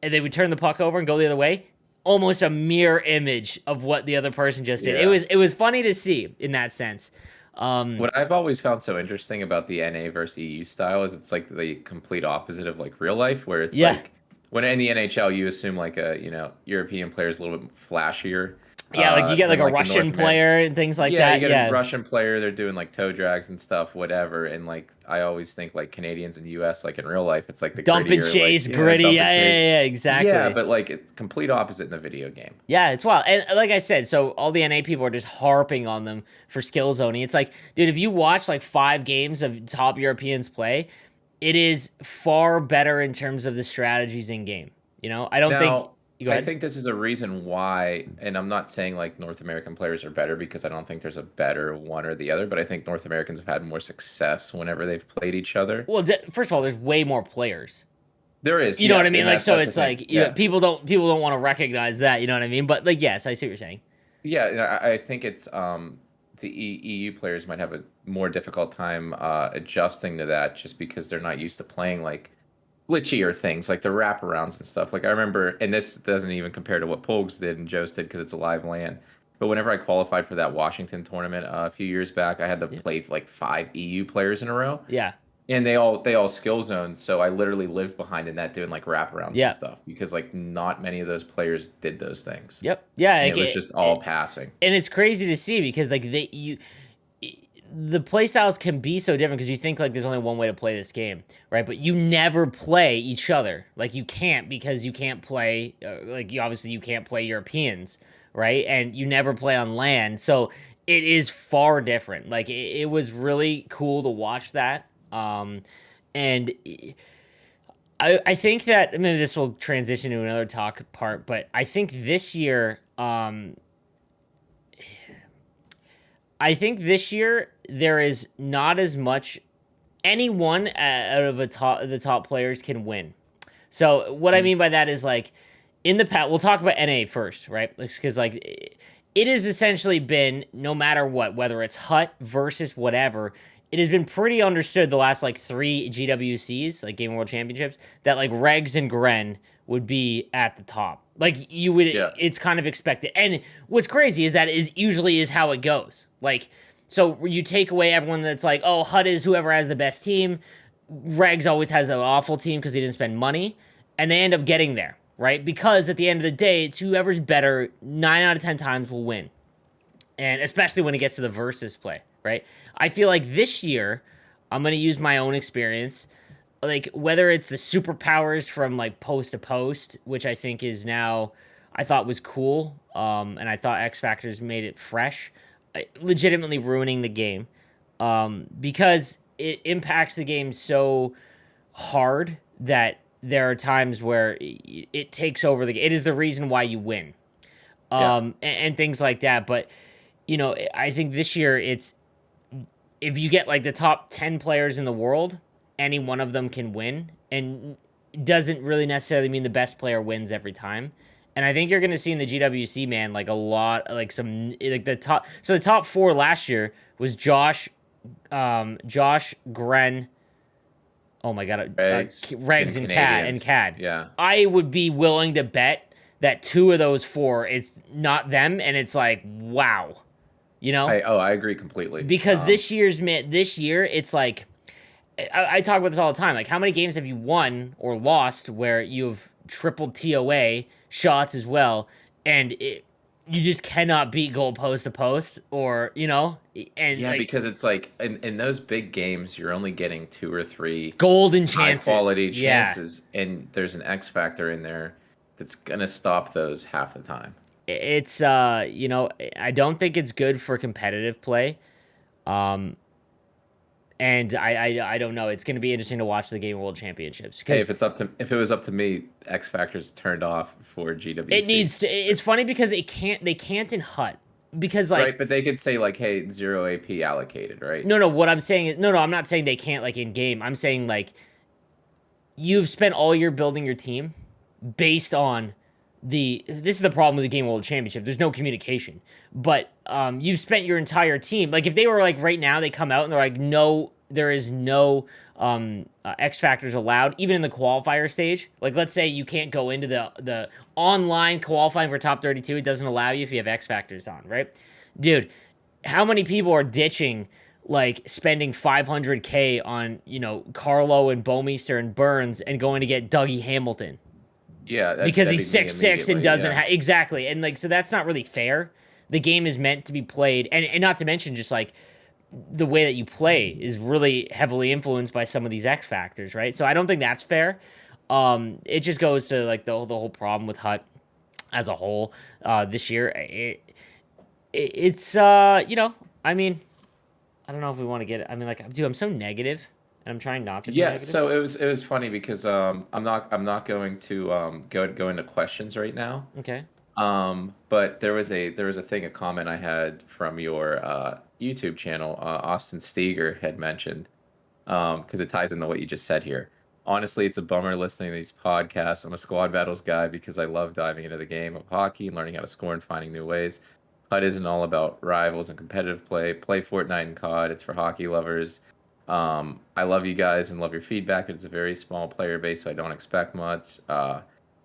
and they would turn the puck over and go the other way. Almost a mirror image of what the other person just did. Yeah. It was funny to see in that sense. What I've always found so interesting about the NA versus EU style is it's like the complete opposite of like real life, where it's Yeah. like when in the NHL you assume like a European player is a little bit flashier Yeah, like you get like than a like the Russian North American. player and things like Yeah, you that. get a Yeah. Russian player, they're doing like toe drags and stuff, whatever. And like I always think like Canadians and US, like in real life, it's like the Dump and grittier, like chase, gritty. dump and Yeah, chase. yeah, yeah, Yeah, exactly. but like complete opposite in the video game. Yeah, it's wild. And like I said, so all the NA people are just harping on them for skill zoning. It's like, dude, if you watch like 5 games of top Europeans play, it is far better in terms of the strategies in game. I don't think. Now, You go I ahead. think this is a reason why, and I'm not saying like North American players are better because I don't think there's a better one or the other, but I think North Americans have had more success whenever they've played each other. Well, first of all, there's way more players. There is, You know yeah, what I mean? and Like, so that's the it's thing. like Yeah. people don't want to recognize that. You know what I mean? But like, yes, I see what you're saying. Yeah, I think it's the EU players might have a more difficult time adjusting to that just because they're not used to playing like glitchier things like the wraparounds and stuff. Like I remember, and this doesn't even compare to what Pogues did and Joe's did because it's a live land. But whenever I qualified for that Washington tournament a few years back, I had to Yeah. play like 5 EU players in a row, Yeah. and they all skill zoned. So I literally lived behind in that doing like wraparounds and Yeah. stuff because like not many of those players did those things, Yep. Yeah. and Like it was just all passing. and it's crazy to see because like the play styles can be so different because you think like there's only one way to play this game, right? But you never play each other. Like you can't because you can't play like you can't play Europeans, right? And you never play on land, so it is far different. Like it was really cool to watch that. And I think that maybe this will transition to another talk part, but I think this year there is not as much anyone out of the top players can win. So what I Mm. mean by that is like in the past, we'll talk about NA first, right? Because like it has essentially been no matter what, whether it's Hut versus whatever, it has been pretty understood the last like 3 GWCs, like Game World Championships, that like Regs and Gren would be at the top. Like you would, Yeah. it's kind of expected. And what's crazy is that is usually is how it goes. Like so you take away everyone that's like, oh, Hut is whoever has the best team. Regs always has an awful team because he didn't spend money, and they end up getting there, right? Because at the end of the day, it's whoever's better 9 out of 10 times will win, and especially when it gets to the versus play, right? I feel like this year, I'm gonna use my own experience, like whether it's the superpowers from like post to post, which I think is now, I thought was cool, and I thought X Factors made it fresh, legitimately ruining the game, because it impacts the game so hard that there are times where it takes over the game. It is the reason why you win, Yeah. and things like that. But I think this year it's if you get like the top 10 players in the world, any one of them can win, and it doesn't really necessarily mean the best player wins every time. And I think you're going to see in the GWC, man, like a lot, like some, like the top. So the top 4 last year was Josh, Gren. Oh my god, And Regs and Canadians. Cad. Yeah. I would be willing to bet that 2 of those 4, it's not them, and it's like wow, you know, I agree completely. because this year it's like I talk about this all the time. Like, how many games have you won or lost where you've tripled TOA shots as well, and you just cannot beat goal post to post, or and Yeah, like because it's like in those big games, you're only getting 2 or 3 golden high chances. quality Yeah, chances, and there's an X factor in there that's gonna stop those half the time. it's I don't think it's good for competitive play. Um, And I don't know. It's going to be interesting to watch the Game World Championships Hey, because if it was up to me, X Factor's turned off for it GWC. needs to. It's funny because they can't in Hut because like Right, but they could say like, hey, zero AP allocated, right? no, what I'm saying is no, I'm not saying they can't like in game. I'm saying like you've spent all year building your team based on this is the problem with the Game World Championship. There's no communication. But you've spent your entire team. Like if they were like right now, they come out and they're like, no, there is no X factors allowed, even in the qualifier stage. Like let's say you can't go into the online qualifying for top 32. It doesn't allow you if you have X factors on, right? Dude, how many people are ditching like spending 500K on Carlo and Bowmeister and Burns and going to get Dougie Hamilton Yeah, because that'd he's be me 6'6" and immediately. doesn't Yeah. have exactly, and like so that's not really fair. The game is meant to be played, and not to mention just like the way that you play is really heavily influenced by some of these X factors, right? So I don't think that's fair. It just goes to like the whole problem with Hut as a whole this year. It's I mean, I don't know if we want to get. I mean, like, dude, I'm so negative, and I'm trying not to be Yeah, negative. so it was funny because I'm not going to go into questions right now. Okay. But there was a thing, a comment I had from your YouTube channel, Austin Steger had mentioned, because it ties into what you just said here. Honestly, it's a bummer listening to these podcasts. I'm a squad battles guy because I love diving into the game of hockey and learning how to score and finding new ways. HUD isn't all about rivals and competitive play. Play Fortnite and COD. It's for hockey lovers. I love you guys and love your feedback. It's a very small player base, so I don't expect much.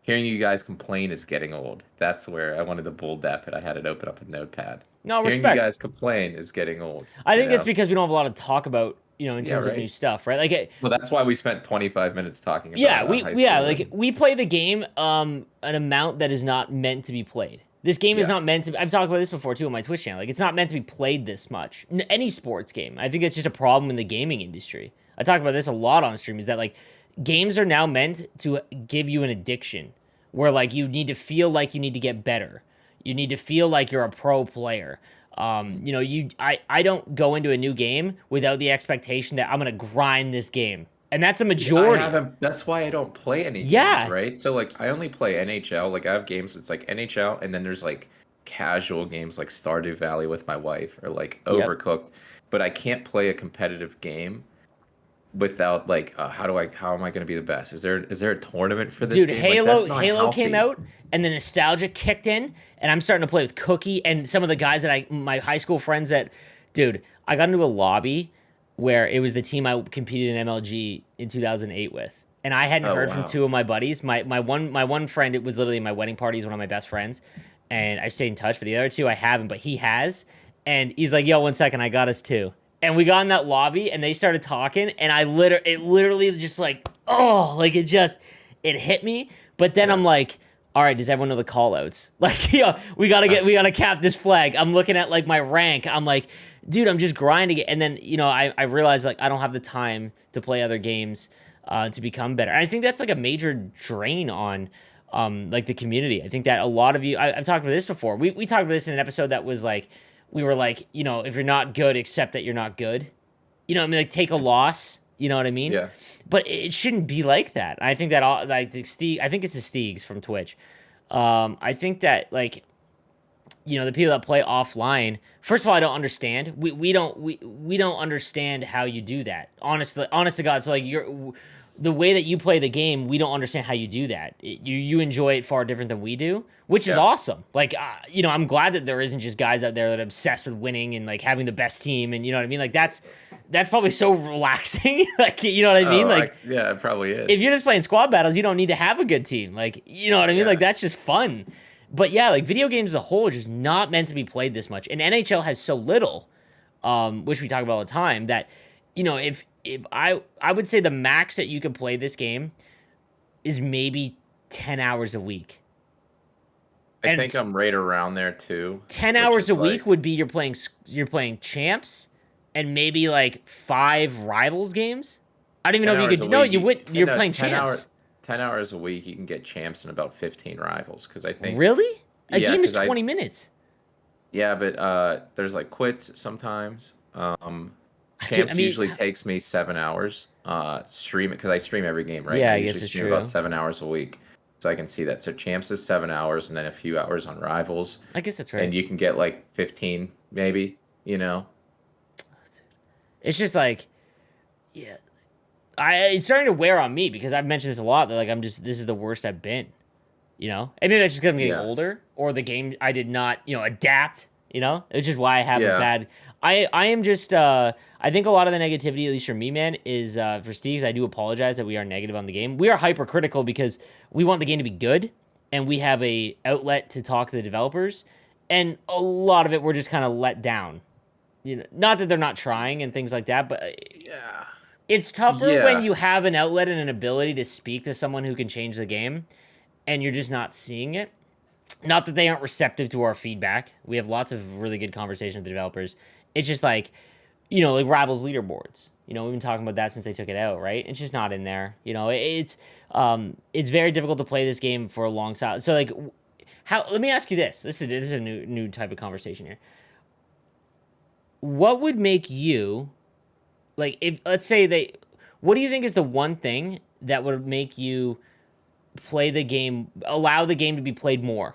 Hearing you guys complain is getting old. That's where I wanted to bold that, but I had it open up a notepad. No Hearing you respect. guys complain is getting old, I you think it's know? because we don't have a lot to talk about, in Yeah, terms of new right. stuff, right? Like, Well, that's why we spent 25 minutes talking about yeah, high school like and we play the game an amount that is not meant to be played. This game is yeah. not meant to. I've talked about this before too on my Twitch channel. Like, it's not meant to be played this much. Any sports game. I think that's just a problem in the gaming industry. I talk about this a lot on stream. Is that like games are now meant to give you an addiction, where like you need to feel like you need to get better. You need to feel like you're a pro player. I don't go into a new game without the expectation that I'm gonna grind this game, and that's a Yeah, I majority. haven't. That's why I don't play any games, Yeah, right? So like, I only play NHL. Like, I have games. It's like NHL, and then there's like casual games like Stardew Valley with my wife, or like yep. Overcooked. But I can't play a competitive game without like, how am I going to be the best? Is there a tournament for this Dude, game? Like, that's not Halo came healthy. out, and the nostalgia kicked in, and I'm starting to play with Cookie and some of the guys that my high school friends that, dude, I got into a lobby where it was the team I competed in MLG in 2008 with, and I hadn't Oh heard from wow. two of my buddies. My one friend, it was literally my wedding party. He's one of my best friends, and I stayed in touch. But the other two I haven't, but he has, and he's like, "Yo, 1 second, I got us too." And we got in that lobby and they started talking and it literally just like like it hit me. But then Yeah. I'm like, all right, does everyone know the call outs? Like, we gotta cap this flag. I'm looking at like my rank. I'm like, dude, I'm just grinding it. And then, I realized like I don't have the time to play other games to become better. And I think that's like a major drain on like the community. I think that a lot of you I've talked about this before. We talked about this in an episode that was like we were like, if you're not good, accept that you're not good. You know what I mean? Like take a loss. You know what I mean? Yeah. But it shouldn't be like that. I think that all like I think it's the Steegs from Twitch. I think that like the people that play offline. First of all, I don't understand. We don't understand how you do that. Honest to God. So like the way that you play the game, we don't understand how you do that. You enjoy it far different than we do, which is Yeah. awesome. Like, I'm glad that there isn't just guys out there that are obsessed with winning and like having the best team, and you know what I mean. Like that's probably so relaxing. Like, you know what I mean? Oh, Like, yeah, it probably if is. you're just playing squad battles, you don't need to have a good team. Like, you know what I mean? Like, Yeah. that's just fun. But yeah, like video games as a whole are just not meant to be played this much, and NHL has so little, which we talk about all the time. That if I would say the max that you could play this game is maybe 10 hours a week, I and think I'm right around there too, ten which hours is a week like would be you're playing champs, and maybe like 5 rivals games. I don't even know 10 if you hours a could. No, week. you would. You're In a playing 10 hour champs. 10 hours a week, you can get champs in about 15 rivals. Because I think, Really? A yeah, game is because 20 minutes. yeah, but there's like quits sometimes. Dude, I Champs mean, usually takes me 7 hours. Stream it because I stream every game, right? yeah, I I guess usually it's stream about true. 7 hours a week, so I can see that. So Champs is 7 hours, and then a few hours on Rivals, I guess that's and right. you can get like 15, maybe. You know? It's just like, yeah, it's starting to wear on me because I've mentioned this a lot. That like this is the worst I've been. You know, and maybe that's just because I'm getting Yeah, older, or the game I did not, adapt. It's just why I have a yeah, bad. I am just. I think a lot of the negativity, at least for me, man, is for Steve's. I do apologize that we are negative on the game. We are hypercritical because we want the game to be good, and we have a outlet to talk to the developers, and a lot of it we're just kind of let down. Not that they're not trying and things like that, but yeah, it's tougher when yeah. you have an outlet and an ability to speak to someone who can change the game, and you're just not seeing it. Not that they aren't receptive to our feedback. We have lots of really good conversations with the developers. It's just like, like Rivals leaderboards. We've been talking about that since they took it out, right? It's just not in there. It's very difficult to play this game for a long time. So like, how? Let me ask you this. This is a new type of conversation here. What would make you like if let's say they? What do you think is the one thing that would make you play the game, allow the game to be played more?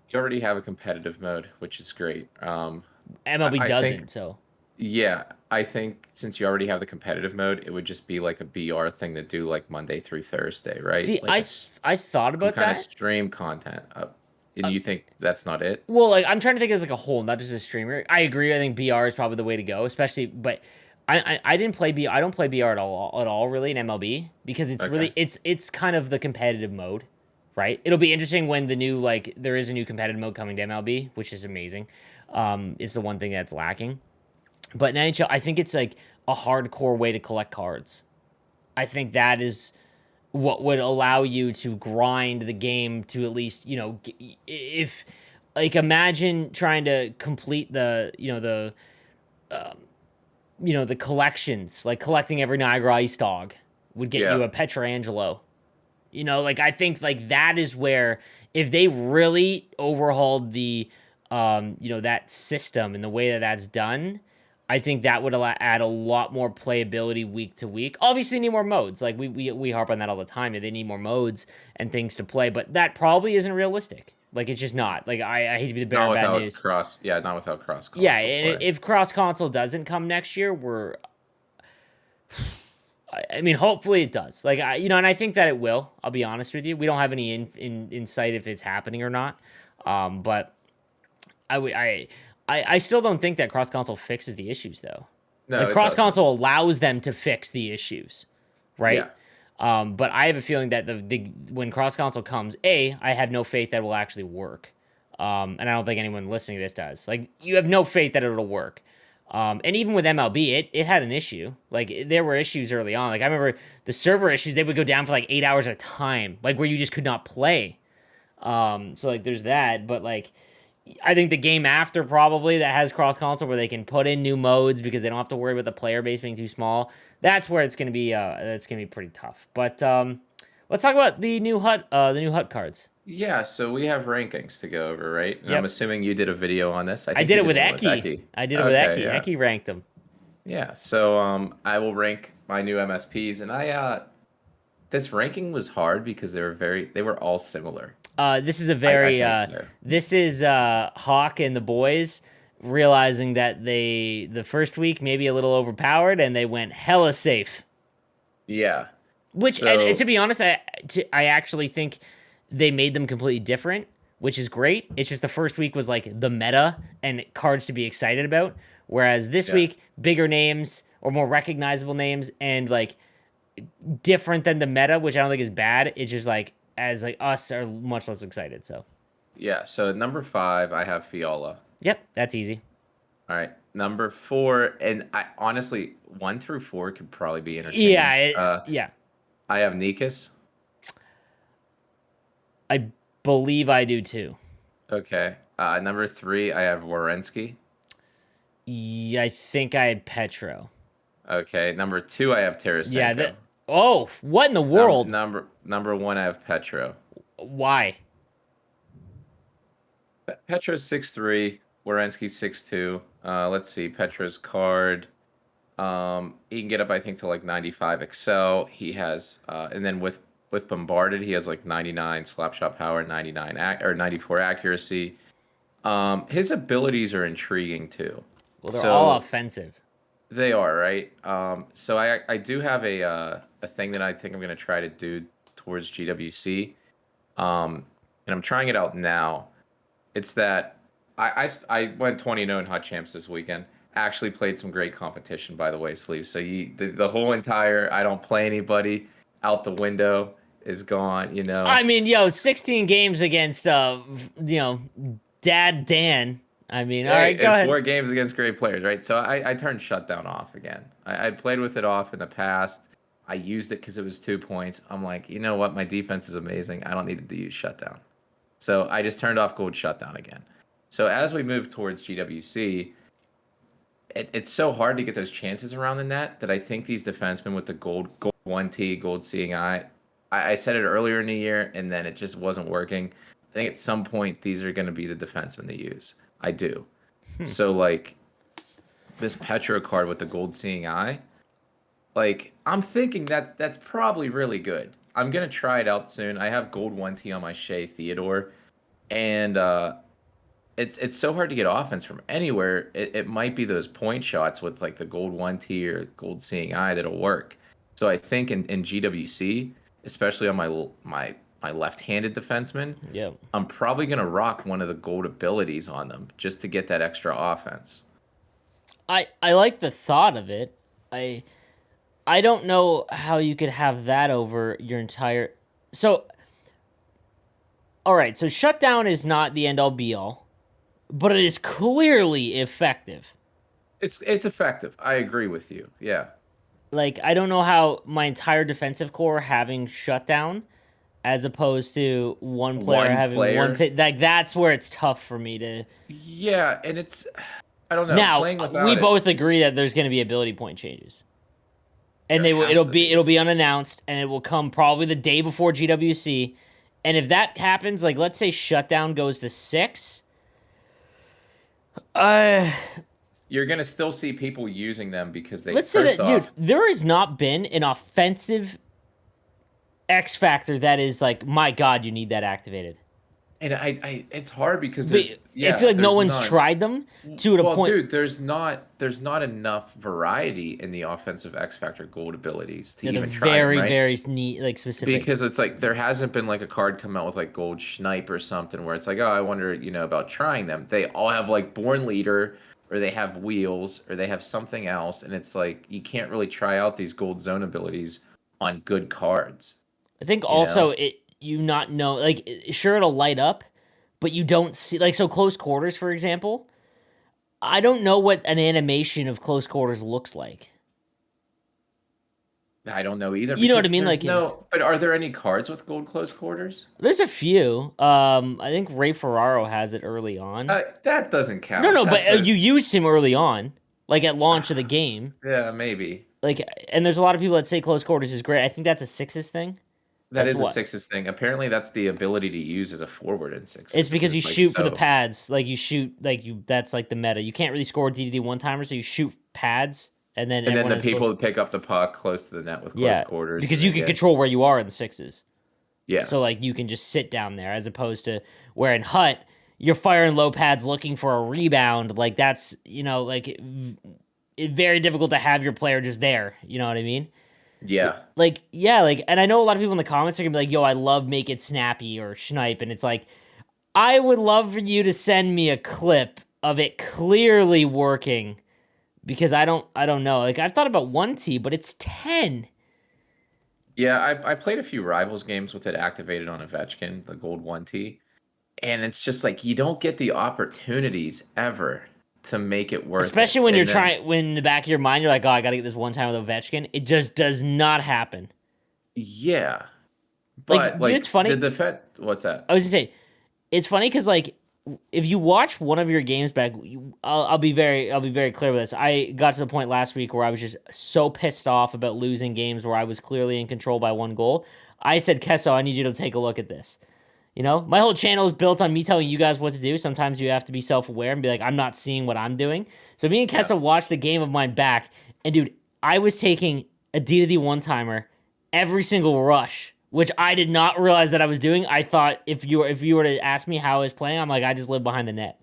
You already have a competitive mode, which is great. MLB I think, doesn't, so. yeah, I think since you already have the competitive mode, it would just be like a BR thing to do like Monday through Thursday, right? See, I thought Some about kind of that. stream content. And Uh, you think that's not it? well, like I'm trying to think as like a whole, not just a streamer. I agree. I think BR is probably the way to go, especially. But I didn't play B. I don't play BR at all really in MLB because it's Okay. really it's kind of the competitive mode, right? It'll be interesting when the new like there is a new competitive mode coming to MLB, which is amazing. It's the one thing that's lacking. But in NHL, I think it's like a hardcore way to collect cards. I think that is what would allow you to grind the game to at least if like imagine trying to complete the collections, like collecting every Niagara Ice Dog would get you Yeah. a Petrangelo. Like I think like that is where if they really overhauled the that system and the way that that's done, I think that would add a lot more playability week to week. Obviously, they need more modes. Like we harp on that all the time. They need more modes and things to play, but that probably isn't realistic. Like it's just not. Like I hate to be the bearer Not of bad without news. cross. Yeah, not without cross Yeah, console and play. if cross console doesn't come next year, I mean, hopefully it does. Like and I think that it will. I'll be honest with you. We don't have any insight if it's happening or not. But I would I still don't think that cross console fixes the issues though. No, Like it cross doesn't. console allows them to fix the issues, right? Yeah. But I have a feeling that the when cross console comes, I have no faith that it will actually work. And I don't think anyone listening to this does. Like you have no faith that it'll work. And even with MLB, it had an issue. Like there were issues early on. Like I remember the server issues; they would go down for like 8 hours at a time, like where you just could not play. So like there's that, but like I think the game after probably that has cross console where they can put in new modes because they don't have to worry about the player base being too small. That's where it's gonna be. That's gonna be pretty tough. But let's talk about the new hut cards. Yeah, so we have rankings to go over, right? And I'm Yep, assuming you did a video on this. I I think did you it did with one with Eki. Eki. I did it with Okay, Eki. yeah. Eki ranked them. Yeah, so I will rank my new MSPs, and this ranking was hard because they were all similar. This is a I very think so. this is Hawk and the boys realizing that the first week maybe a little overpowered and they went hella safe. Yeah. Which and to So be honest, I actually think they made them completely different, which is great. It's just the first week was like the meta and cards to be excited about, whereas this yeah. week bigger names or more recognizable names and like different than the meta, which I don't think is bad. It's just like as like us are much less excited. So Yeah, so at number 5 I have Fiala. yep, that's easy. All right. Number 4, and I honestly 1 through 4 could probably be Yeah, interchanged. yeah. I have Nikas. I believe I do too. Okay. Number 3 I have Warensky. Yeah, I think I had Petro. Okay. Number 2 I have Yeah, Tarasenko. that. Oh, what in the world? Number 1 I have Petro. Why? Petro's 6'3". Werenski's 6'2". Let's see, Petra's card. He can get up, I think, to like 95 Excel. He has, and then with Bombarded, he has like 99 slapshot power, 99 or 94 accuracy. His abilities are intriguing too. Well, they're all So offensive. they are, right? So I do have a thing that I think I'm gonna try to do towards GWC. And I'm trying it out now. It's that I went 20-0 in Hot Champs this weekend. Actually played some great competition, by the way, Sleeve. So the whole entire I don't play anybody out the window is gone, you know. I mean, 16 games against, Dad Dan. I mean, all Hey, right, go and ahead. 4 games against great players, right? So I turned Shutdown off again. I'd played with it off in the past. I used it because it was 2 points. I'm like, you know what? My defense is amazing. I don't need to use Shutdown. So I just turned off Gold Shutdown again. So as we move towards GWC, it's so hard to get those chances around the net that I think these defensemen with the gold 1T, gold seeing eye, I said it earlier in the year, and then it just wasn't working. I think at some point these are going to be the defensemen to use. I do. So like this Petro card with the gold seeing eye, like I'm thinking that that's probably really good. I'm gonna try it out soon. I have gold 1T on my Shea Theodore, and it's so hard to get offense from anywhere. It might be those point shots with like the gold 1T or gold seeing eye that'll work. So I think in GWC, especially on my left-handed defenseman, Yeah. I'm probably gonna rock one of the gold abilities on them just to get that extra offense. I like the thought of it. I don't know how you could have that over your entire. So, all right. So shutdown is not the end all be all, but it is clearly effective. It's effective. I agree with you. Yeah. Like I don't know how my entire defensive core having shutdown, as opposed to one player One having one. player. Like that's where it's tough for me to. Yeah, and it's I don't know, Now playing we without it, both agree that there's going to be ability point changes, and there they will. has It'll to be be. it'll be unannounced, and it will come probably the day before GWC. And if that happens, like let's say shutdown goes to 6, uh, You're gonna still see people using them because they let's say first that, dude, off, there has not been an offensive X factor that is like, my God, you need that activated. and I it's hard because But there's I feel like no there's one's none. tried them to the Well, point. dude, there's not enough variety in the offensive X Factor gold abilities to Yeah, they're even try them, very, right? very neat, like specific. Because it's like there hasn't been like a card come out with like gold Schneip or something where it's like, oh, I wonder, about trying them. They all have like Born Leader or they have wheels or they have something else, and it's like you can't really try out these gold zone abilities on good cards, I think you know? also you not know, like, sure, it'll light up, but you don't see, like, so close quarters, for example. I don't know what an animation of close quarters looks like. I don't know either You know what I because mean? there's Like, it's no. But are there any cards with gold close quarters? there's a few. I think Ray Ferraro has it early on. That doesn't No, count. no, but That's a you used him early on, like at launch of the game. yeah, maybe. Like, and there's a lot of people that say close quarters is great. I think that's a sixes thing. That That's is a what. sixes thing. Apparently, that's the ability to use as a forward in It's sixes because because you it's like shoot for the so. pads. Like you shoot, like you. That's like the meta. You can't really score DDD one timer, so you shoot pads, and then And then everyone the has close. people that pick up the puck close to the net with close Yeah, quarters, and because you they can get control where you are in the sixes. yeah, So like you can just sit down there, as opposed to where in Hut you're firing low pads looking for a rebound. Like that's like very difficult to have your player just there. You know what I mean? yeah, Like yeah, like, and I know a lot of people in the comments are gonna be like, "Yo, I love Make It Snappy" or Schneip, and it's like, I would love for you to send me a clip of it clearly working, because I don't know. Like I've thought about 1T, but it's 10. yeah. I played a few rivals games with it activated on Ovechkin, the gold 1T, and it's just like you don't get the opportunities ever to make it worth it. Especially when you're And then trying, when in the back of your mind you're like, oh, I gotta get this one time with Ovechkin. It just does not happen. yeah, Like, but it's like the funny. defense, what's that? I was gonna say, it's funny because like, if you watch one of your games back, I'll be very clear with this. I got to the point last week where I was just so pissed off about losing games where I was clearly in control by one goal. I said, Kesso, I need you to take a look at this. You know, my whole channel is built on me telling you guys what to do. Sometimes you have to be self-aware and be like, I'm not seeing what I'm doing. So me and Yeah. Kessa watched a game of mine back, and dude, I was taking a D-to-D one-timer every single rush, which I did not realize that I was doing. I thought if you were to ask me how I was playing, I'm like, I just live behind the net,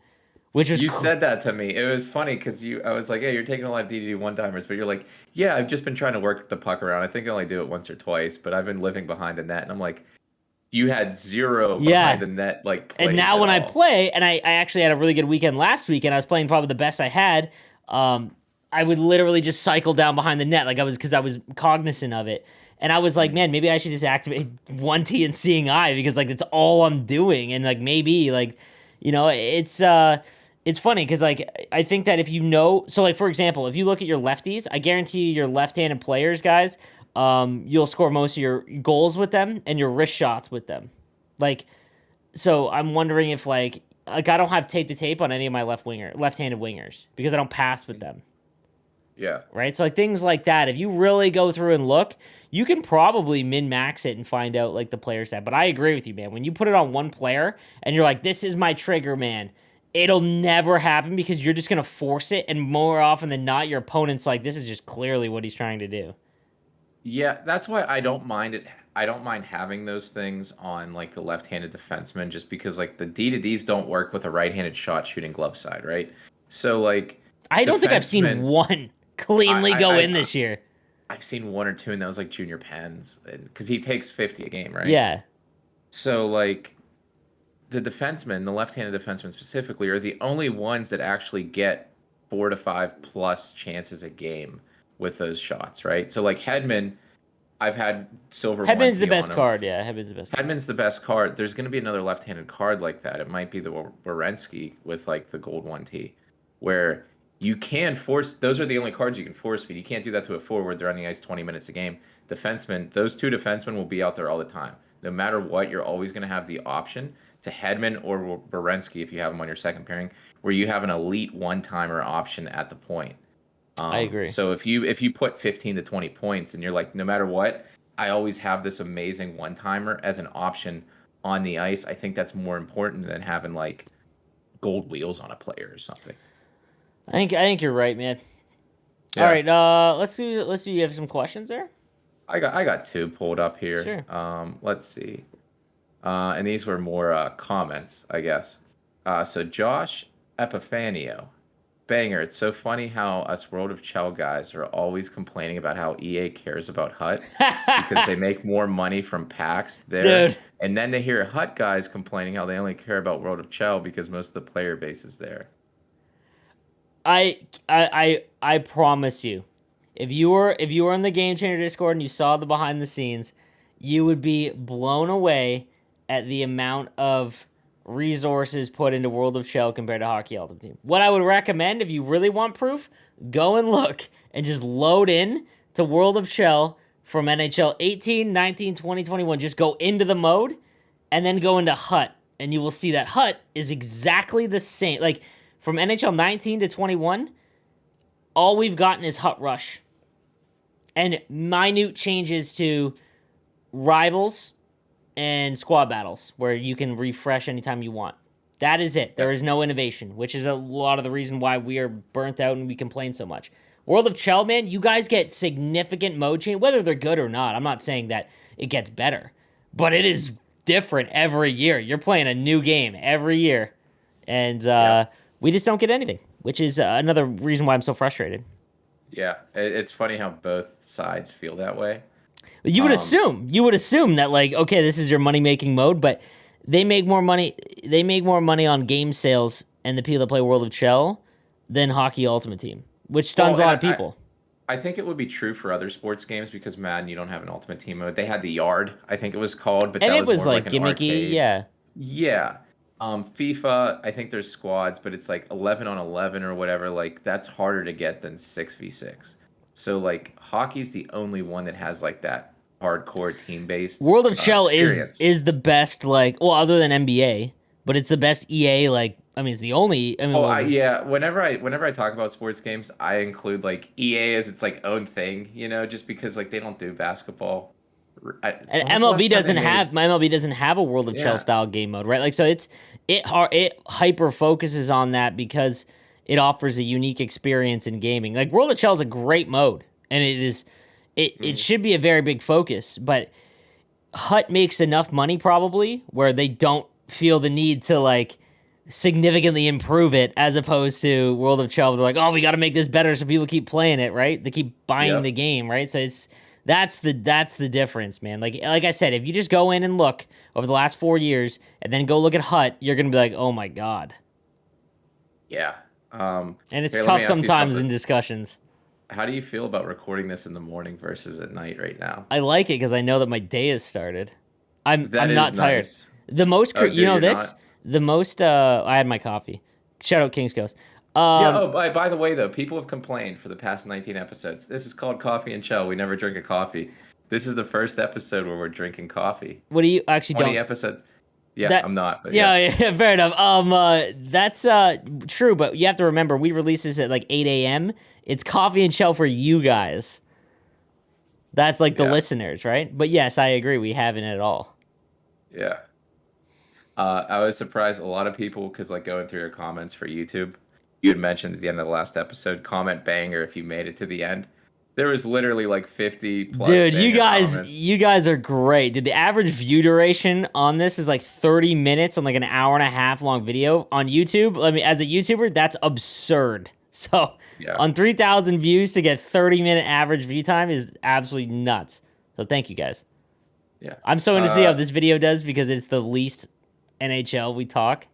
which was You said that to me. It was funny because I was like, "Hey, you're taking a lot of DDD one-timers," but you're like, "Yeah, I've just been trying to work the puck around. I think I only do it once or twice, but I've been living behind the net." And I'm like, "You had zero behind yeah. the net like And plays now at when I all." play, and I actually had a really good weekend last week, and I was playing probably the best I had. I would literally just cycle down behind the net, like because I was cognizant of it, and I was like, Mm. man, maybe I should just activate 1T and Seeing Eye because like it's all I'm doing, and like maybe like, it's funny because like I think that if you know, so like for example, if you look at your lefties, I guarantee you your left-handed players, guys, you'll score most of your goals with them and your wrist shots with them, like. So I'm wondering if like I don't have tape to tape on any of my left-handed wingers because I don't pass with them, Yeah. right? So like things like that, if you really go through and look, you can probably min max it and find out like the player set. But I agree with you, man. When you put it on one player and you're like, this is my trigger, man, it'll never happen because you're just gonna force it, and more often than not, your opponent's like, this is just clearly what he's trying to do. Yeah, that's why I don't mind it. I don't mind having those things on like the left-handed defenseman just because like the D to Ds don't work with a right-handed shot shooting glove side, right? So like I don't think I've seen defensemen, one I cleanly go I, in I this year. I've seen one or two, and that was like junior pens, because he takes 50 a game, right? Yeah. So like the defensemen, the left-handed defensemen specifically, are the only ones that actually get 4 to 5 plus chances a game with those shots, right? So like Hedman, I've had silver one Hedman's the T on best him. card. Yeah, Hedman's the best card. Hedman's the best card. There's going to be another left-handed card like that. It might be the Werenski with like the gold 1T, where you can force. Those are the only cards you can force feed. You can't do that to a forward. They're on the ice 20 minutes a game. Defensemen, those two defensemen will be out there all the time. No matter what, you're always going to have the option to Hedman or Werenski if you have them on your second pairing, where you have an elite one-timer option at the point. I agree. So if you put 15 to 20 points and you're like, no matter what, I always have this amazing one timer as an option on the ice. I think that's more important than having like gold wheels on a player or something. I think you're right, man. All Yeah, right, let's see. You have some questions there? I got two pulled up here. Sure. Let's see. And these were more comments, I guess. So Josh Epifanio. Banger, it's so funny how us World of Chell guys are always complaining about how EA cares about Hut because they make more money from packs there. Dude, And then they hear Hut guys complaining how they only care about World of Chell because most of the player base is there. I promise you, if you were in the Game Changer Discord and you saw the behind the scenes, you would be blown away at the amount of resources put into World of Shell compared to Hockey Ultimate Team. What I would recommend if you really want proof, go and look and just load in to World of Shell from NHL 18, 19, 20, 21. Just go into the mode and then go into Hut, and you will see that Hut is exactly the same. Like from NHL 19 to 21, all we've gotten is Hut Rush and minute changes to rivals and squad battles where you can refresh anytime you want. That is it. There Yep. is no innovation, which is a lot of the reason why we are burnt out and we complain so much. World of Chell, man, you guys get significant mode change, whether they're good or not. I'm not saying that it gets better, but it is different every year. You're playing a new game every year, and Yeah. we just don't get anything, which is another reason why I'm so frustrated. Yeah. It's funny how both sides feel that way. Um, You would assume that like, okay, this is your money making mode, but they make more money on game sales and the people that play World of Chell than Hockey Ultimate Team, which stuns well, a and lot of people. I think it would be true for other sports games because Madden, you don't have an ultimate team mode. They had the Yard, I think it was called, but And that it was was more of like like an gimmicky, arcade. yeah. Yeah. FIFA, I think there's squads, but it's like 11 on 11 or whatever. Like that's harder to get than 6v6. So like hockey's the only one that has like that hardcore team-based World of Chell is experience. is the best like, well, other than NBA, but it's the best EA like, I mean it's the only, I mean, Oh, well, yeah. Whenever I talk about sports games, I include like EA as its like own thing, just because like they don't do basketball And When was the last time they made? MLB doesn't have a World of Chell Yeah. style game mode, right? Like so it hyper focuses on that because it offers a unique experience in gaming. Like World of Chell is a great mode and it Mhm. should be a very big focus, but Hut makes enough money probably where they don't feel the need to like significantly improve it as opposed to World of Chell. They're like, oh, we got to make this better so people keep playing it, right? They keep buying the Yep. game, right? So that's the difference, man. Like I said, if you just go in and look over the last 4 years and then go look at Hut, you're gonna be like, oh my god. Yeah. And it's Hey, let tough me ask you sometimes in something. discussions. How do you feel about recording this in the morning versus at night right now? I like it because I know that my day has started. That I'm is not tired. nice. The most, Oh, you dude, know you're this. not. The most. I had my coffee. Shout out King's Coast. Yeah. Um, Oh, by the way, though, people have complained for the past 19 episodes. This is called Coffee and Chell. We never drink a coffee. This is the first episode where we're drinking coffee. what do you actually 20 don't? episodes. Yeah, That I'm not, but yeah. yeah, yeah, fair enough. That's true, but you have to remember we release this at like 8 a.m. It's coffee and shell for you guys. That's like the Yeah. listeners, right? But yes, I agree. We haven't at all. Yeah. I was surprised a lot of people because like going through your comments for YouTube, you had mentioned at the end of the last episode, comment banger if you made it to the end. There was literally like 50 plus Dude, banger comments. you guys are great. Dude, the average view duration on this is like 30 minutes on like an hour and a half long video on YouTube. I mean, as a YouTuber, that's absurd. So, Yeah. on 3,000 views to get 30-minute average view time is absolutely nuts. So, thank you guys. Yeah. I'm so into to see how this video does because it's the least NHL we talk.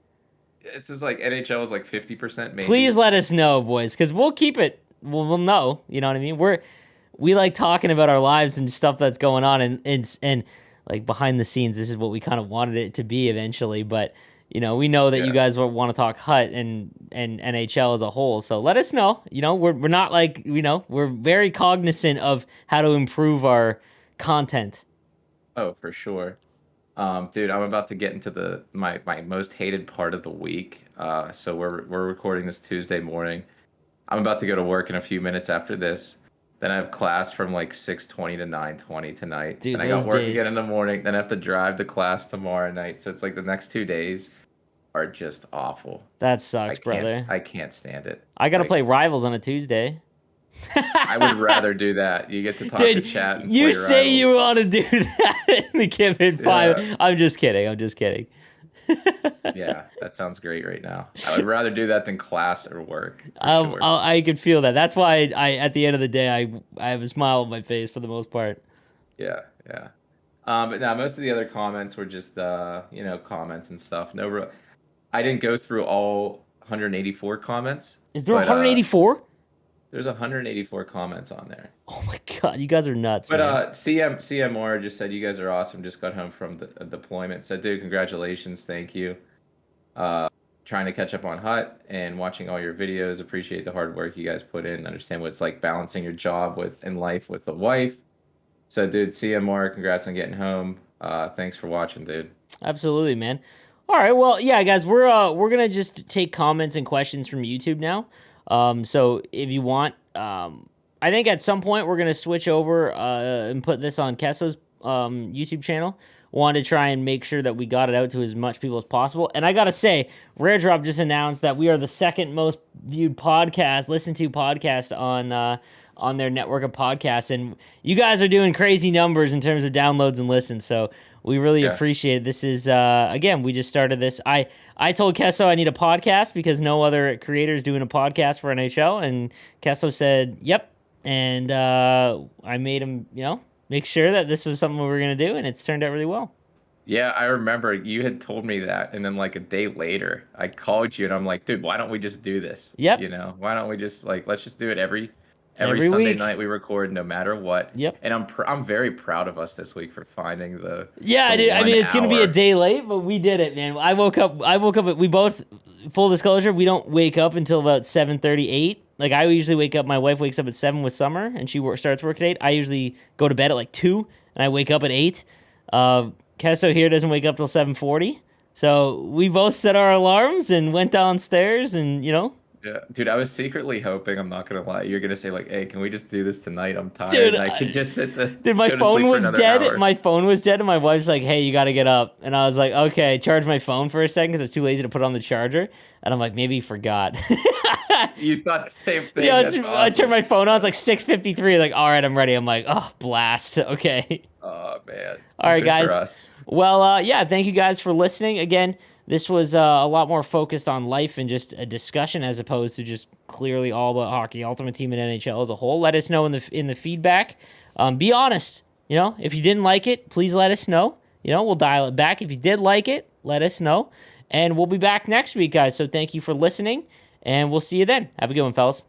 This is like NHL is like 50% maybe. Please let us know, boys, because we'll keep it. We'll know. You know what I mean? We like talking about our lives and stuff that's going on, and like behind the scenes, this is what we kind of wanted it to be eventually. But we know that you Yeah. guys want to talk Hut and NHL as a whole. So let us know. We're not like we're very cognizant of how to improve our content. Oh, for sure. Dude, I'm about to get into my most hated part of the week. So we're recording this Tuesday morning. I'm about to go to work in a few minutes after this. Then I have class from like 6:20 to 9:20 tonight. Dude, Then I those got work again days. in the morning. Then I have to drive to class tomorrow night. So it's like the next 2 days are just awful. That sucks, brother. I can't stand it. I gotta play Like Rivals on a Tuesday. I would rather do that. You get to talk to Dude, chat and you play say you rivals. want to do that in the Given Yeah. 5. I'm just kidding. I'm just kidding. Yeah, that sounds great right now. I would rather do that than class or work for sure. I could feel that. That's why I at the end of the day I have a smile on my face for the most part. Yeah, yeah. But now most of the other comments were just comments and stuff. I didn't go through all 184 comments, Is there but 184? there's 184 comments on there. Oh my god, you guys are nuts, But man. CMR just said you guys are awesome. Just got home from the deployment. Said, dude, congratulations, thank you. Trying to catch up on Hut and watching all your videos. Appreciate the hard work you guys put in. Understand what it's like balancing your job and life with a wife. So, dude, CMR, congrats on getting home. Thanks for watching, dude. Absolutely, man. All right, well, yeah, guys, we're gonna just take comments and questions from YouTube now. So if you want, I think at some point we're gonna switch over and put this on Kesso's YouTube channel. Wanted to try and make sure that we got it out to as much people as possible. And I gotta say, Rare Drop just announced that we are the second most viewed podcast, listened to podcast on their network of podcasts, and you guys are doing crazy numbers in terms of downloads and listens. So we really Yeah. appreciate it. This is again, we just started this. I told Kesso I need a podcast because no other creator is doing a podcast for NHL, and Kesso said, "Yep." And I made him, make sure that this was something we were gonna do, and it's turned out really well. Yeah, I remember you had told me that, and then like a day later, I called you and I'm like, dude, why don't we just do this? Yep. Why don't we just let's just do it every Every Sunday week. night we record, no matter what. Yep. And I'm very proud of us this week for finding Yeah, the dude. I mean, it's gonna be a 1 hour. day late, but we did it, man. I woke up. We both. Full disclosure, we don't wake up until about 7:38. Like I usually wake up. My wife wakes up at 7 with Summer, and she starts work at 8. I usually go to bed at like 2, and I wake up at 8. Kesso here doesn't wake up till 7:40. So we both set our alarms and went downstairs, and Yeah, dude, I was secretly hoping, I'm not gonna lie, you're gonna say like, "Hey, can we just do this tonight? I'm tired Dude, and I could just dude, my go to phone sleep for was another dead. hour." My phone was dead, and my wife's like, "Hey, you got to get up." And I was like, "Okay." Charge my phone for a second because I was too lazy to put it on the charger. And I'm like, maybe he forgot. You thought the same thing. Yeah, That's I turned awesome. my phone on. It's like 6:53. Like, all right, I'm ready. I'm like, oh, blast. Okay. Oh man, All right, good for guys. us. Well, yeah, thank you guys for listening. Again, this was a lot more focused on life and just a discussion as opposed to just clearly all about hockey, Ultimate Team, and NHL as a whole. Let us know in the feedback. Be honest. You know, if you didn't like it, please let us know. You know, we'll dial it back. If you did like it, let us know. And we'll be back next week, guys. So thank you for listening, and we'll see you then. Have a good one, fellas.